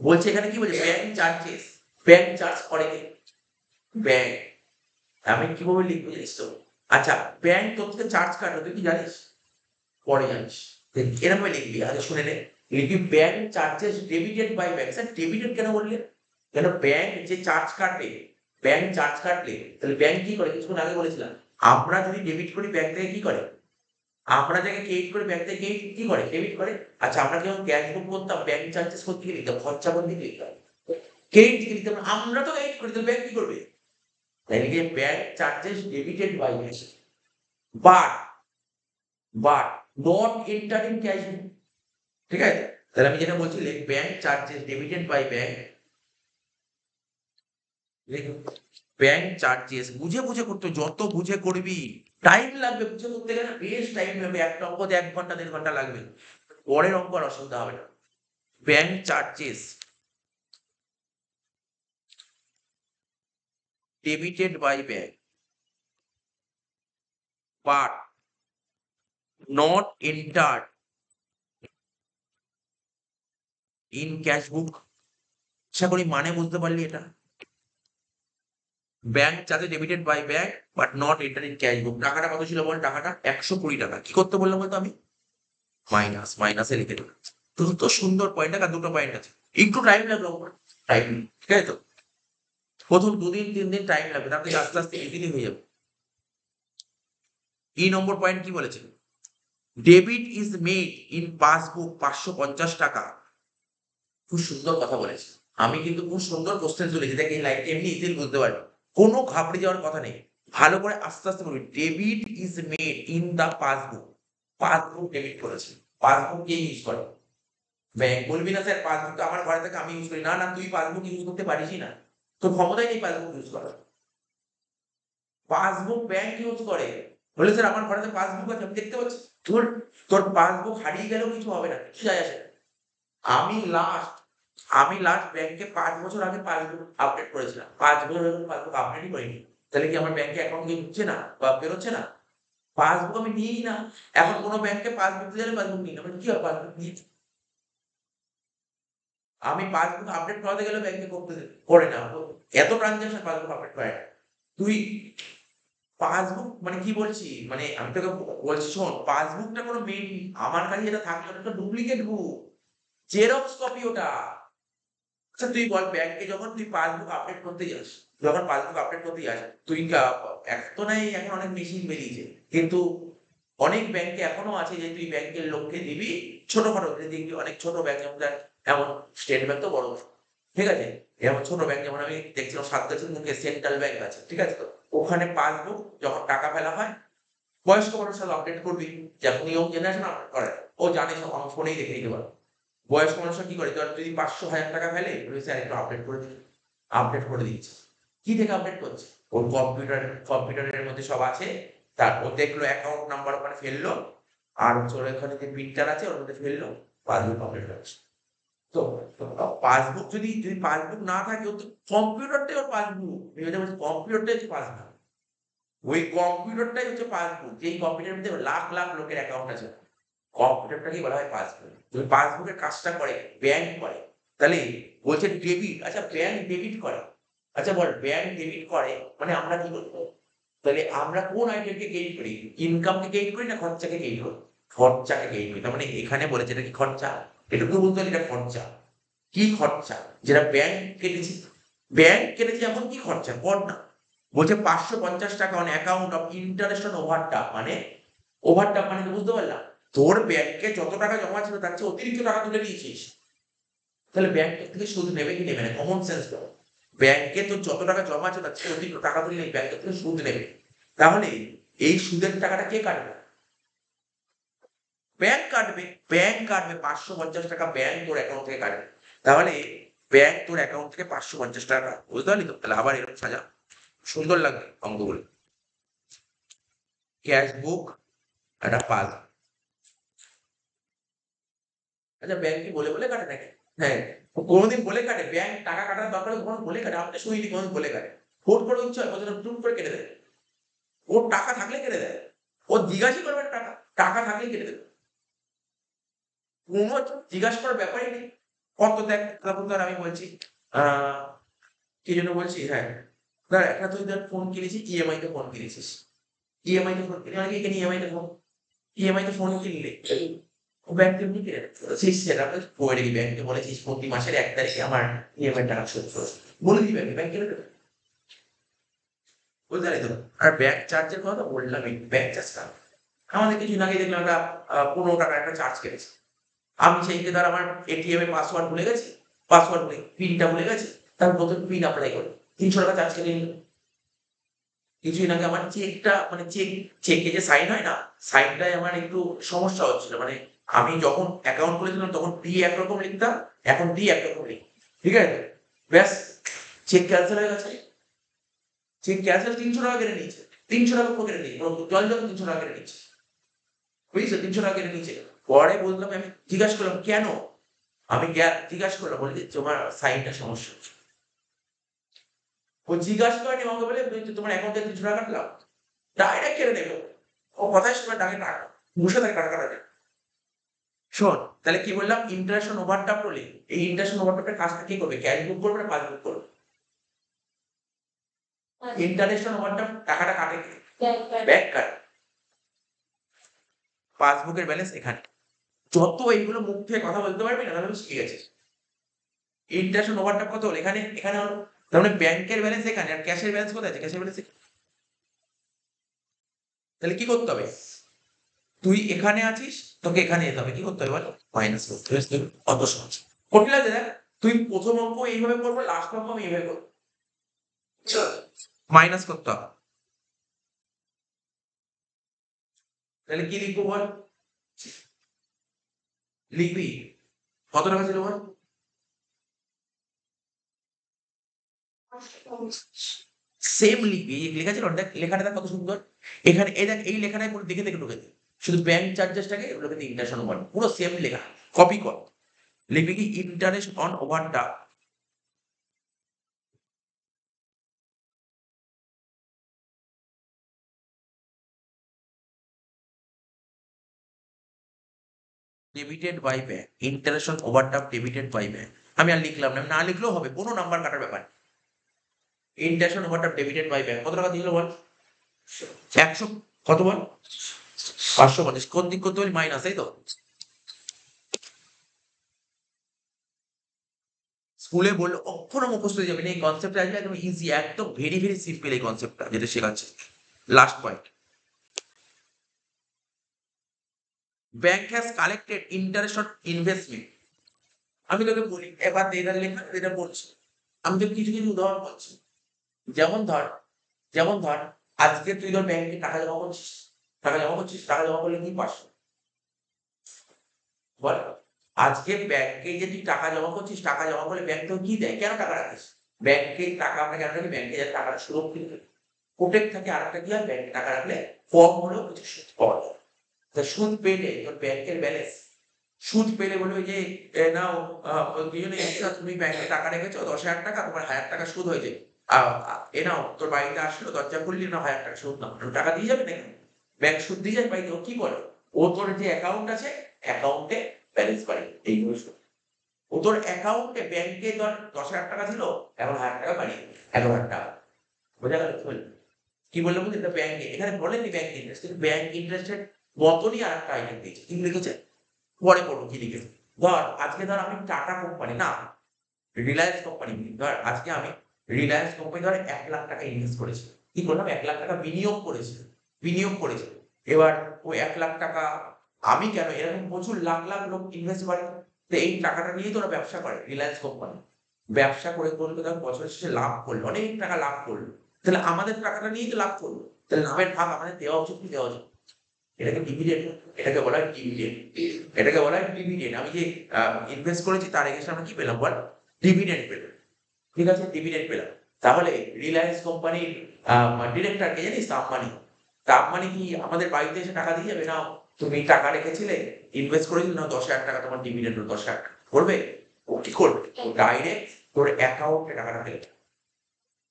বলছে এখানে কি বলছে, ব্যাংক চার্জেস, ব্যাংক চার্জ করে কে? ব্যাংক। আমি কিভাবে লিখবো জানিস তো? আচ্ছা, ব্যাংক তোর থেকে চার্জ কাটলো, তুই কি জানিস? পরে জানিস। এরকম ভাবে লিখবি, আগে শুনে নে। লিখবি bank charges debited by bank. Sir debited কেন বললে? কেন ব্যাংক যে চার্জ কাটে, ব্যাংক চার্জ কাটলে তাহলে ব্যাংক কি করে, কিছুক্ষণ আগে বলেছিলাম, আমরা যদি ডেবিট করি ব্যাংক থেকে কি করে, আমরা যাকে ক্রেডিট করে ব্যাংক থেকে কি করে, ডেবিট করে। আচ্ছা, আমরা যখন ক্যাশ বুক করতাম ব্যাংক চার্জেস করতে গিয়ে লিখতাম, খরচা করতে গিয়ে লিখতাম, ক্রেডিট থেকে লিখতাম, আমরা তো ক্রেডিট করি, তাহলে ব্যাংক কি করবে? তাই লিখে bank charges debited by bank, but, but not enter in cash book. ঠিক আছে? তাহলে আমি যেটা বলছি, bank charges debited by bank, bank charges বুঝে বুঝে করতে, যত বুঝে করবি টাইম লাগবে, বুঝে করতে গেলে বেশ টাইম লাগবে, একটা অঙ্কতে 1 ঘন্টা 1.5 ঘন্টা লাগবে, পরের অঙ্ক আর অসুবিধা হবে না। Bank charges debited by bank but not entered in cash book। আশা করি মানে বুঝতে পারলি এটা। Bank charge debited by bank but not enter in cash book. টাকাটা কত ছিল বল? টাকাটা 120 টাকা। কি করতে বললাম বলতো আমি? মাইনাস, মাইনাসে লিখে দিলাম। তো সুন্দর পয়েন্ট, আর দুটো পয়েন্ট আছে, একটু টাইম লাগলো, টাইম, ঠিক আছে তো? প্রথম 2 দিন 3 দিন টাইম লাগবে, তারপরে আস্তে আস্তে ইজিলি হয়ে যাবে। এই নম্বর পয়েন্ট কি বলেছে? Debit is made in passbook 550 টাকা। খুব সুন্দর কথা বলেছে। আমি কিন্তু খুব সুন্দর কোশ্চেন তুলেছি। দেখ এই লাইনটা এমনি ইজিলি বুঝতে পারবি। কোনো ঘাবড়ে যাওয়ার কথা নেই। ভালো করে আস্তে আস্তে বলবি। Debit is made in the passbook. Passbook debit করেছে। পাসবুক কে ইউজ করে? ব্যাংক। বলবি না স্যার পাসবুক তো আমার ঘরে থেকে আমি ইউজ করি। না, না, তুই পাসবুক ইউজ করতে পারিসই না। তোর ক্ষমতাই নেই পাসবুক ইউজ করার। পাসবুক ব্যাংক ইউজ করে। বলে স্যার আমার ঘরে তো পাসবুক আছে আমি দেখতে পাচ্ছি। তোর তোর পাসবুক হারিয়ে গেলেও কিছু হবে না। কিছু যায় আসে না। আমি লাস্ট আমি লাস্ট ব্যাংকে 5 বছর আগে পাসবুক আপডেট করেছিলাম। 5 বছর আগে পাসবুক আপডেটই করিনি। তাহলে কি আমার ব্যাংকে অ্যাকাউন্ট কি ঢুকছে না বা বেরোচ্ছে না? পাসবুক আমি নিই না। এখন কোন ব্যাংকে পাসবুক দিতে গেলে পাসবুক নিই না। মানে কি হবে পাসবুক নিয়ে? আমি পাসবুক আপডেট করাতে গেলে ব্যাংকে করতে করে না। এত ট্রানজাকশন পাসবুক আপডেট করে না। তুই পাসবুক মানে কি বলছি? মানে আমি তোকে বলছি শোন, পাসবুকটা কোনো মেইন, আমার কাছে যেটা থাকলো ওটা তো ডুপ্লিকেট বুক। জেরক্স কপি ওটা। আচ্ছা তুই বল, ব্যাংকে যখন তুই পাসবুক আপডেট করতে যাস, যখন পাসবুক আপডেট করতে যাস, তুই এক তো নাই এখন অনেক মেশিন বেরিয়েছে। কিন্তু অনেক ব্যাংকে এখনো আছে যে তুই ব্যাংকের লোককে দিবি, ছোটখাটো দেখবি অনেক ছোট ব্যাংক, যেমন ধর এমন স্টেট ব্যাংক তো বড়, ঠিক আছে? এমন ছোট ব্যাংক যেমন আমি দেখছিলাম সাতগাছির মুখে সেন্ট্রাল ব্যাংক আছে, ঠিক আছে তো? ওখানে পাসবুক যখন টাকা ফেলা হয়, বয়স্ক মানুষ সাথে আপডেট করবি, যখন ইয়ং জেনারেশন আপডেট করে, ও জানে সব আমার ফোনেই দেখে নিতে পারে। বয়স্ক মানুষরা কি করে, ধর যদি ৫০০,০০০ ফেলে, বলবে স্যার একটু আপডেট করে দিন, আপডেট করে দিচ্ছে। কি থেকে আপডেট করছে? ওর কম্পিউটারের মধ্যে সব আছে, তারপর দেখলো অ্যাকাউন্ট নাম্বার ওখানে ফেললো, আর হচ্ছে ওর ওখানে যে প্রিন্টার আছে ওর মধ্যে ফেললো, পাসবুক আপডেট হচ্ছে। তো পাসবুক যদি পাসবুক না থাকে, ও তো কম্পিউটারটাই ওর পাসবুক, ভেবে দেখো কম্পিউটারটাই হচ্ছে পাসবুক। ওই কম্পিউটারটাই হচ্ছে পাসবুক, যেই কম্পিউটারের মধ্যে লাখ লাখ লোকের অ্যাকাউন্ট আছে, কম্পিউটারটাকেই বলা হয় পাসবুক। ওই পাসবুকের কাজটা করে ব্যাংক করে। তাহলে বলছে ডেবিট, আচ্ছা ব্যাংক ডেবিট করে। আচ্ছা বল, ব্যাংক ডেবিট করে মানে আমরা কি করবো? তাহলে আমরা কোন আইটেমকে গেইন করি? ইনকামকে গেইন করি না খরচাকে গেইন করি? খরচাকে গেইন করি। তার মানে এখানে বলেছে এটা কি খরচা? এটুকু বলতে হবে এটা খরচা। কি খরচা? যেটা ব্যাংক কেটেছে। ব্যাংক কেটেছে এমন কি খরচা? কর না। বলছে ৳৫৫০ on account of interest on overdraft, মানে ওভারড্রাফট মানে কি বুঝতে পারলাম? তোর ব্যাংকে যত টাকা জমা ছিল তার চেয়ে অতিরিক্ত টাকা তুলে নিয়েছিস। তাহলে ব্যাংক তোর থেকে সুদ নেবে কি নেবে না? কমন সেন্স করো। ব্যাংকে তোর যত টাকা জমা আছে তার চেয়ে অতিরিক্ত টাকা তুললে ব্যাংক তোর থেকে সুদ নেবে। তাহলে এই সুদের টাকাটা কে কাটবে? ব্যাংক কাটবে। ব্যাংক কাটবে ৳৫৫০ ব্যাংক তোর অ্যাকাউন্ট থেকে কাটবে। তাহলে ব্যাংক তোর অ্যাকাউন্ট থেকে ৳৫৫০ কাটবে। বুঝতে পারলি তো? তাহলে আবার এরকম সাজা। সুন্দর লাগবে অঙ্কগুলো। ক্যাশ বুক, একটা পাসবুক। আচ্ছা ব্যাংক কি বলে কাটে নাকি? হ্যাঁ, কোনদিন বলে কাটে? ব্যাংক টাকা কাটার দরকার হলে কখনো বলে কাটে? আপনি শুনিনি কোনদিন বলে কাটে। হুট করে ইচ্ছা হয় বলছে টুক করে কেটে দেয়। ওর টাকা থাকলে কেটে দেয়। ও জিজ্ঞাসাই করবে না টাকা। টাকা থাকলেই কেটে দেবে। কোনো জিজ্ঞাসা করার ব্যাপারই নেই। কত দেখ, তারপর ধর আমি বলছি, আ কি জন্য বলছি? হ্যাঁ, ধর একটা তুই ধর ফোন কিনেছিস, ইএমআই তে ফোন কিনেছিস। ইএমআই তে ফোন কিনে অনেকেই কিনে ইএমআই তে ফোন। ইএমআই তে ফোন কিনলে ও ব্যাংক এমনি কেটে দেয়। সেই সেটাতে করে রেখে ব্যাংকে বলেছিস প্রতি মাসের ১ তারিখে আমার ইএমআই টাকা শোধ করো। বলে দিবি ব্যাংকে, ব্যাংক কেটে দেবে। বুঝতে পারলি তো? আর ব্যাংক চার্জের কথা তো বললামই, ব্যাংক চার্জ কাটে। আমাদের কিছুদিন আগে দেখলাম একটা ৳১৫ একটা চার্জ কেটেছে। আমি সেইকে ধর আমার এটিএম এর পাসওয়ার্ড ভুলে গেছি। পাসওয়ার্ড ভুলে পিনটা ভুলে গেছি। তারপর নতুন পিন এপ্লাই করি। ৳৩০০ চার্জ কেটে নিল। কিছুদিন আগে আমার চেকটা মানে চেকে যে সাইন হয় না? সাইনটায় আমার একটু সমস্যা হচ্ছিল। মানে আমি যখন অ্যাকাউন্ট খুলেছিলাম তখন পি একরকম লিখতাম, এখন ডি একরকম লিখি। ঠিক আছে? ব্যাস, চেক ক্যানসেল হয়ে গেছে। চেক ক্যানসেল ৳৩০০ কেটে নিয়েছে। ৳৩০০ পুরো কেটে নিয়েছে। জল ৳৩০০ কেটে নিয়েছে। বুঝেছো? ৳৩০০ কেটে নিয়েছে। পরে বললাম, আমি জিজ্ঞাসা করলাম, "কেন?" আমি জিজ্ঞাসা করলাম, বলে যে, "তোমার সাইনটা সমস্যা হচ্ছে।" ও জিজ্ঞাসা করেনি, আমাকে বলে, "তোমার অ্যাকাউন্ট থেকে ৳৩০০ কাটলাম?" ডাইরেক্ট কেটে নেবে। ও কথাই শোনে না, টাকা বসে থাকে টাকা কাটার জন্য। শোন, তাহলে কি বললাম? ইন্টারেস্ট অন ওভারড্রাফট হলে, এই ইন্টারেস্ট অন ওভারড্রাফট এর কাজটা কে করবে? ক্যাশ বুক করবে না পাসবুক করবে? ইন্টারেস্ট অন ওভারড্রাফট টাকাটা কাটে কে? ব্যাংক কাটে। পাসবুকের ব্যালেন্স এখানে। যত এইগুলো মুখ থেকে কথা বলতে পারবি না, তাহলে শিখে গেছিস। ইন্টারেস্ট অন ওভারড্রাফট কত হলো? এখানে হলো। তার মানে ব্যাংকের ব্যালেন্স এখানে, আর ক্যাশের ব্যালেন্স কোথায় আছে? ক্যাশের ব্যালেন্স এখানে। তাহলে কি করতে হবে? তুই এখানে আছিস, তোকে এখানে যেতে হবে। কি করতে হবে বল? মাইনাস করতে হবে। অত সহজ। কঠিন লাগছে দেখ? তুই ১ম অঙ্ক এইভাবে করবো, লাস্ট অঙ্ক আমি এইভাবে করব। মাইনাস করতে হবে। তাহলে কি লিখবো বল? লিখবি? কত টাকা ছিল বল? সেম লিখবি। এই লেখা ছিল না? দেখ লেখাটা দেখ কত সুন্দর। এখানে এই দেখ, এই লেখাটাই পুরো দেখে ঢুকে দে। শুধু ব্যাংক চার্জেসটাকে ওগুলোকে দিয়ে ইন্টারেস্ট অন ওভার, পুরো সেম লেখা। কপি কর। লিখবি কি? Interest on overdraft debited by bank. Interest on overdraft debited by bank. আমি আর লিখলাম না। আমি না লিখলেও হবে। কোনো নাম্বার কাটার ব্যাপার নেই। Interest on overdraft debited by bank. কত টাকা দিল বল? ১০০ কত বল? ৫৫০। কোন দিক করতে বলি? মাইনাস, তাই তো? স্কুলে বললে কখনো মুখস্থ হয়ে যাবে না। এই কনসেপ্টটা আসবে একদম ইজি, একদম ভেরি, ভেরি সিম্পল এই কনসেপ্টটা যেটা শেখাচ্ছে। Last point. Bank has collected interest on investment. আমি তোকে বলি, এবার এটা লেখা, এটা বলছি। আমি তোকে কিছু, কিছু উদাহরণ বলছি। যেমন ধর, যেমন ধর, আজকে তুই ধর ব্যাংকে টাকা জমা করছিস। টাকা জমা করছিস, টাকা জমা করলে কি পাস বল? আজকে ব্যাংকে যে তুই টাকা জমা করছিস, টাকা জমা করলে ব্যাংক তোকে কি দেয়? কেন টাকা রাখিস? ব্যাংকে টাকা আমরা কেন রাখি? ব্যাংকে যাতে টাকাটা সুরক্ষিত থাকে, প্রোটেক্ট থাকে। আরেকটা কি হয়? ব্যাংকে টাকা রাখলে কম হলেও কিছু সুদ পাওয়া যায়। তা সুদ পেলে তোর ব্যাংকের ব্যালেন্স, সুদ পেলে বলবে যে নাও দুজনে এসেছো, তুমি ব্যাংকে টাকা রেখেছো 10,000 টাকা, তোমার 1,000 টাকা সুদ হয়েছে। এ নাও, তোর বাড়িতে আসলো, দরজা খুললি, নাও 1,000 টাকা সুদ, নাও। টাকা দিয়ে যাবে নাকি? ব্যাংক সুদ দিয়ে যায় বাড়িতে? ও কি করে? ও তোর যে অ্যাকাউন্ট আছে, অ্যাকাউন্টে ব্যালেন্স বাড়িয়ে দেয়। এইগুলো সুদ। ও তোর অ্যাকাউন্টে, ব্যাংকে ধর 10,000 টাকা ছিল, এখন 1,000 টাকা বাড়িয়ে দিল, 11,000 টাকা। বোঝা গেল? কি বললাম বুঝলি? ব্যাংকে এখানে বলেনি ব্যাংক ইন্টারেস্ট, কিন্তু ব্যাংক ইন্টারেস্টের মতনই আরেকটা আইটেম দিয়েছে। কি লিখেছে? পরে পড়বো কি লিখেছে। ধর আজকে ধর আমি টাটা কোম্পানি না, রিলায়েন্স কোম্পানি, ধর আজকে আমি রিলায়েন্স কোম্পানি ধর 1,00,000 টাকা ইনভেস্ট করেছি। কি করলাম? 1,00,000 টাকা বিনিয়োগ করেছি, বিনিয়োগ করেছি। এবার ওই 1,00,000 টাকা আমি কেন, এরকম প্রচুর লাখ লাখ লোক ইনভেস্ট করে। তো এই টাকাটা নিয়েই তোরা ব্যবসা করে রিলায়েন্স কোম্পানি। ব্যবসা করে করলে ধর বছরের শেষে লাভ করলো, অনেক টাকা লাভ করলো। তাহলে আমাদের টাকাটা নিয়েই তো লাভ করলো। তাহলে লাভের ভাগ আমাদের দেওয়া উচিত কি দেওয়া উচিত? এটাকে ডিভিডেন্ড, এটাকে বলা হয় ডিভিডেন্ড, এটাকে বলা হয় ডিভিডেন্ড। আমি যে ইনভেস্ট করেছি তার এগেইনস্টে আমরা কি পেলাম বল? ডিভিডেন্ড পেলাম। ঠিক আছে, ডিভিডেন্ড পেলাম। তাহলে রিলায়েন্স কোম্পানির ডিরেক্টর কে জানিস? তো আম্বানি। তা আম্বানি কি আমাদের বাড়িতে এসে টাকা দিয়ে যাবে? নাও, তুমি টাকা রেখেছিলে, ইনভেস্ট করেছিলে, নাও 10,000 টাকা তোমার ডিভিডেন্ড, 10,000 টাকা করবে? ও কি করবে? ও ডাইরেক্ট তোর অ্যাকাউন্টে টাকাটা ফেলে দেবে।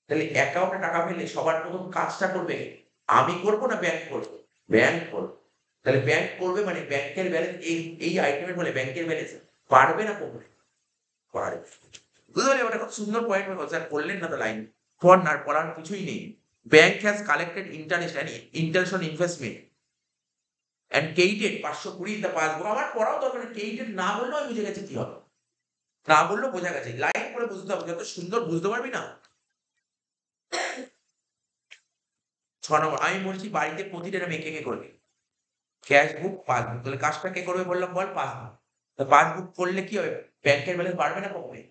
তাহলে অ্যাকাউন্টে টাকা পেলে সবার প্রথম কাজটা করবে কে? আমি করবো না ব্যাংক করবে? ব্যাংক করবে। তাহলে ব্যাংক করবে মানে ব্যাংকের ব্যালেন্স, এই আইটেমের ফলে ব্যাংকের ব্যালেন্স বাড়বে না কমবে? বাড়বে। বুঝতে পারলি? ওটা কত সুন্দর পয়েন্ট স্যার বললেন না তো লাইন। পড় না, আর পড়ার কিছুই নেই। Bank has collected interest and interest on investment and credited 520 the passbook. আমার পড়াও দরকার নেই, ক্রেডিটেড না বললেও আমি বুঝে গেছি কি হবে। না বললেও বোঝা গেছে, লাইন করে বুঝতে হবে। যত সুন্দর বুঝতে পারবি না। 6 নম্বর আমি বলছি বাড়িতে প্রতিদিন এরম এঁকে এঁকে করবি। ক্যাশ বুক, পাসবুক। তাহলে কাজটা কে করবে বললাম বল? পাসবুক। তো পাসবুক করলে কি হবে? ব্যাংকের ব্যালেন্স বাড়বে না কমবে?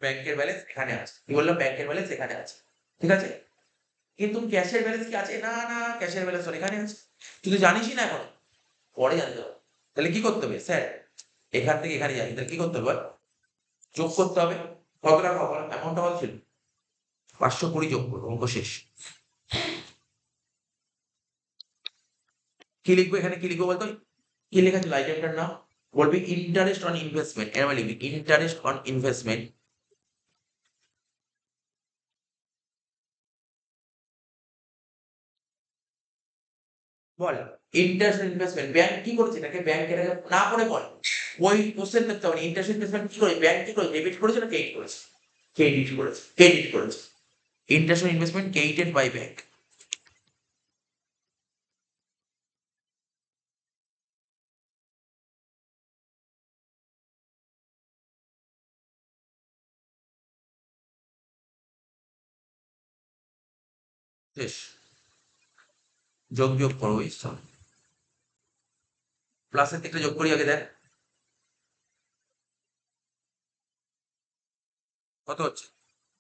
ব্যাংকের ব্যালেন্স এখানে আছে। কি বললাম? ব্যাংকের ব্যালেন্স এখানে আছে। ঠিক আছে? কিন্তু ক্যাশের ব্যালেন্স কি আছে? না, না, ক্যাশের ব্যালেন্স তোর এখানে আছে। তুই তো জানিসই না এখনো। পরে জানতে হবে। তাহলে কি করতে হবে? স্যার এখান থেকে এখানে যাই। তাহলে কি করতে হবে বল? যোগ করতে হবে। কত টাকা বল? অ্যামাউন্টটা কত ছিল? 520 যোগ করবো, অঙ্ক শেষ। কি লিখবো এখানে? কি লিখবো বলতো? কি লেখা ছিল আইটেমটার নাম? বলবি ইন্টারেস্ট অন ইনভেস্টমেন্ট। এর মানে লিখবি interest on investment. Ball interest on investment bank কি করেছে? এটাকে ব্যাংক এটাকে না করে বল। ওই কোশ্চেন দেখতে হবে। ইন্টারেস্ট ইনভেস্টমেন্ট কি করে? ব্যাংক কি করে? ডেবিট করেছে না ক্রেডিট করেছে? ক্রেডিট করেছে, ক্রেডিট করেছে। Interest on investment credited by bank. শেষ। যোগ বিয়োগ করবো ইচ্ছা। প্লাসের দিকটা যোগ করি আগে দেখ কত হচ্ছে।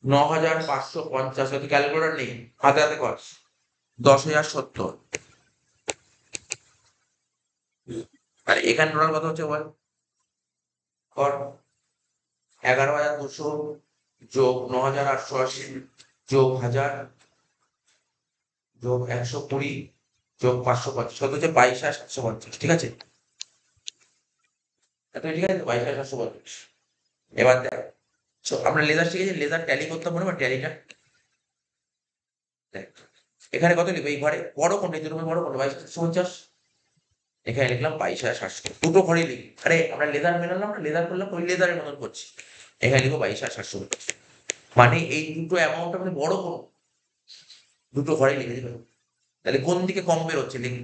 9,550। ক্যালকুলেটর নেই, হাতে হাতে কর। 10,070। আর এখানে টোটাল কত হচ্ছে বল? কর। 11,200 যোগ 9,880 যোগ 1,000 যোগ 120 যোগ 550 কত হচ্ছে? 22,750। ঠিক আছে? এত ঠিক আছে? 22,750। এবার দেখ, আমরা লেজার শিখেছি, লেজার ট্যালি করতে পারবো না? ট্যালিটা দেখ, এখানে কত লিখবো? এই ঘরে বড় কোনটা? এই দুটো বড় কোনটা? 22,750। এখানে লিখলাম 22,700। দুটো ঘরে লিখি। আরে আমরা লেজার মেলালাম না, লেজার করলাম, ওই লেজারের মতন করছি। এখানে লিখবো 22,750। মানে এই দুটো অ্যামাউন্ট মানে বড় কোন? দুটো ঘরে লিখে দিলাম। তাহলে কোন দিকে কম বেরোচ্ছে দেখি।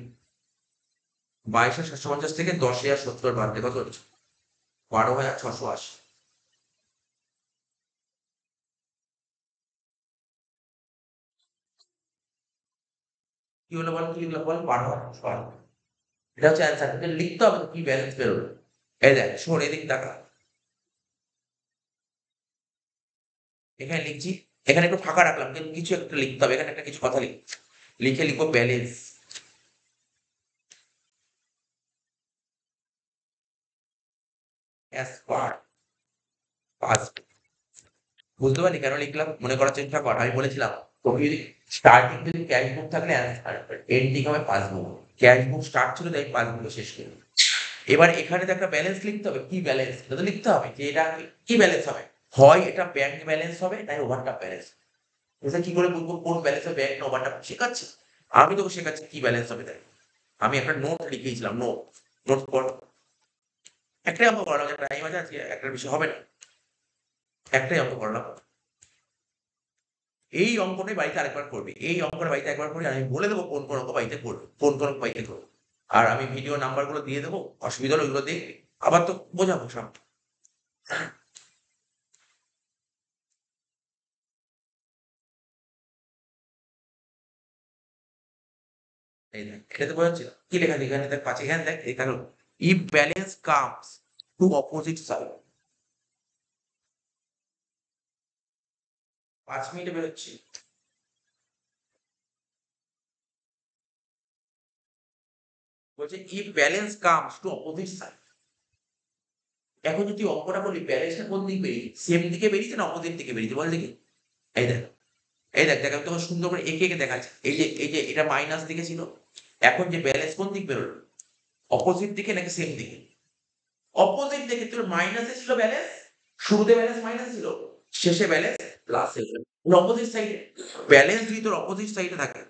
22,750 থেকে 10,070 বাদ দিয়ে কত হচ্ছে? 12,680। কি হলো বল? কি লিখলাম বল? 12,680। এটা হচ্ছে অ্যান্সার। লিখতে হবে তো কি ব্যালেন্স বেরোবে। এই দেখ শোন, এদিক টাকা এখানে লিখছি এখানে একটু ফাঁকা রাখলাম, কিন্তু কিছু একটা লিখতে হবে, এখানে একটা কিছু কথা লিখে লিখবো ব্যালেন্স অ্যাজ পার পাসবুক। বুঝতে পারলি কেন লিখলাম? মনে করার চেষ্টা কর। আমি বলেছিলাম তোকে যদি স্টার্টিং যদি ক্যাশ বুক থাকলে অ্যান্সার, এন্ডিং হবে পাসবুক। ক্যাশ বুক স্টার্ট ছিল, তাই পাসবুকে শেষ করি। এবার এখানে তো একটা ব্যালেন্স লিখতে হবে, কি ব্যালেন্স এটা তো লিখতে হবে, যে এটা কি ব্যালেন্স হবে। হয় এটা ব্যাংক ব্যালেন্স হবে, নাই ওভারড্রাফট ব্যালেন্স। এটা কি করে বুঝবো কোন ব্যালেন্স হবে, ব্যাংক না ওভারড্রাফট? শেখাচ্ছি, আমি তোকে শেখাচ্ছি কি ব্যালেন্স হবে। তাই আমি একটা নোট লিখেছিলাম, নোট পড়। একটাই অঙ্ক করলাম, টাইম আছে আজকে, একটা বিষয় হবে না, একটাই অঙ্ক করলাম। এই অঙ্কটাই বাড়িতে আরেকবার করবি, এই অঙ্কটা বাড়িতে একবার করে আমি বলে দেবো কোন কোন অঙ্ক বাড়িতে করবো, কোন কোন অঙ্ক বাড়িতে করবো। আর আমি ভিডিও নাম্বার গুলো দিয়ে দেবো, অসুবিধা হলে ওইগুলো দেখবি, আবার তো বোঝাবো সব। এই দেখ, এটাতে বোঝা যাচ্ছে কি লেখা আছে এখানে, দেখ পাচ্ছে, এখানে দেখ এখানে, if balance comes to opposite side. 5 মিনিটে বেরোচ্ছি। বলছে if balance comes to opposite side. এখন যদি অঙ্কটা বলি ব্যালেন্সটা কোন দিকে বেরিয়েছে, সেম দিকে বেরিয়েছে না অপোজিট দিকে বেরিয়েছে, বল দেখি। এই দেখ, এই দেখ দেখ, আমি তোকে সুন্দর করে এঁকে এঁকে দেখাচ্ছি। এই যে এটা মাইনাস দিকে ছিল, এখন যে ব্যালেন্স কোন দিক বেরোলো, অপোজিট দিকে নাকি সেম দিকে? অপোজিট দিকে। তোর মাইনাসে ছিল ব্যালেন্স, শুরুতে ব্যালেন্স মাইনাস ছিল, শেষে ব্যালেন্স প্লাস হয়ে গেল। অপোজিট সাইডে ব্যালেন্স যদি তোর অপোজিট সাইডে থাকে,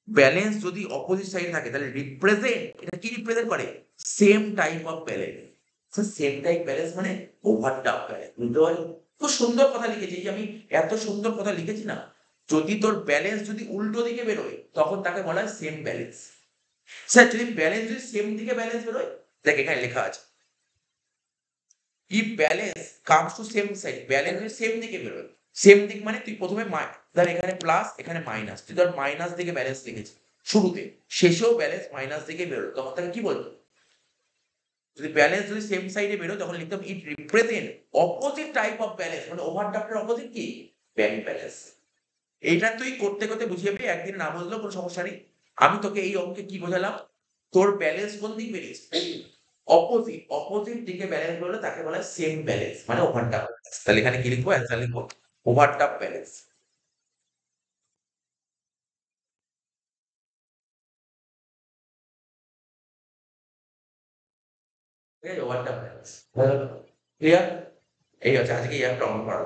ব্যালেন্স যদি অপোজিট সাইডে থাকে, তাহলে রিপ্রেজেন্ট, এটা কি রিপ্রেজেন্ট করে? Same type of balance. Same type balance মানে ওভারড্রাফট ব্যালেন্স। বুঝতে পারলি? খুব সুন্দর কথা লিখেছি, এই যে আমি এত সুন্দর কথা লিখেছি না। যদি তোর ব্যালেন্স যদি উল্টো দিকে বেরোয়, তখন তাকে বলা হয় সেম ব্যালেন্স। স্যার যদি ব্যালেন্স যদি সেম দিকে ব্যালেন্স বেরোয়, দেখ এখানে লেখা আছে, if balance comes to same side, balance যদি সেম দিকে বেরোয়, সেম দিক মানে তুই প্রথমে ধর এখানে প্লাস এখানে মাইনাস, তুই ধর মাইনাস দিকে ব্যালেন্স লিখেছিস শুরুতে, শেষেও ব্যালেন্স মাইনাস দিকে বেরোলো, তখন তাকে কি বলতো? যদি ব্যালেন্স যদি সেম সাইডে বেরোয়, তখন লিখতাম it represent opposite type of balance, মানে ওভারড্রাফটের অপোজিট কি? Bank balance. এইটা তুই করতে করতে বুঝিয়ে যাবি, একদিন না বুঝলেও কোনো সমস্যা নেই। আমি তোকে এই অঙ্কে কি বোঝালাম, তোর ব্যালেন্স কোন দিক বেরিয়েছে, অপোজিট, অপোজিট দিকে ব্যালেন্স বেরোলে তাকে বলা হয় সেম ব্যালেন্স, মানে ওভারড্রাফট ব্যালেন্স। তাহলে এখানে কি লিখবো, অ্যান্সার লিখবো ওভারড্রাফট ব্যালেন্স। ঠিক আছে, ওভারড্রাফট ব্যালেন্স। ক্লিয়ার? এই হচ্ছে আজকে এই একটা অঙ্ক করা।